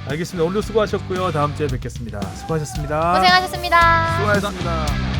알겠습니다. 오늘도 수고하셨고요. 다음 주에 뵙겠습니다. 수고하셨습니다. 고생하셨습니다. 수고하셨습니다.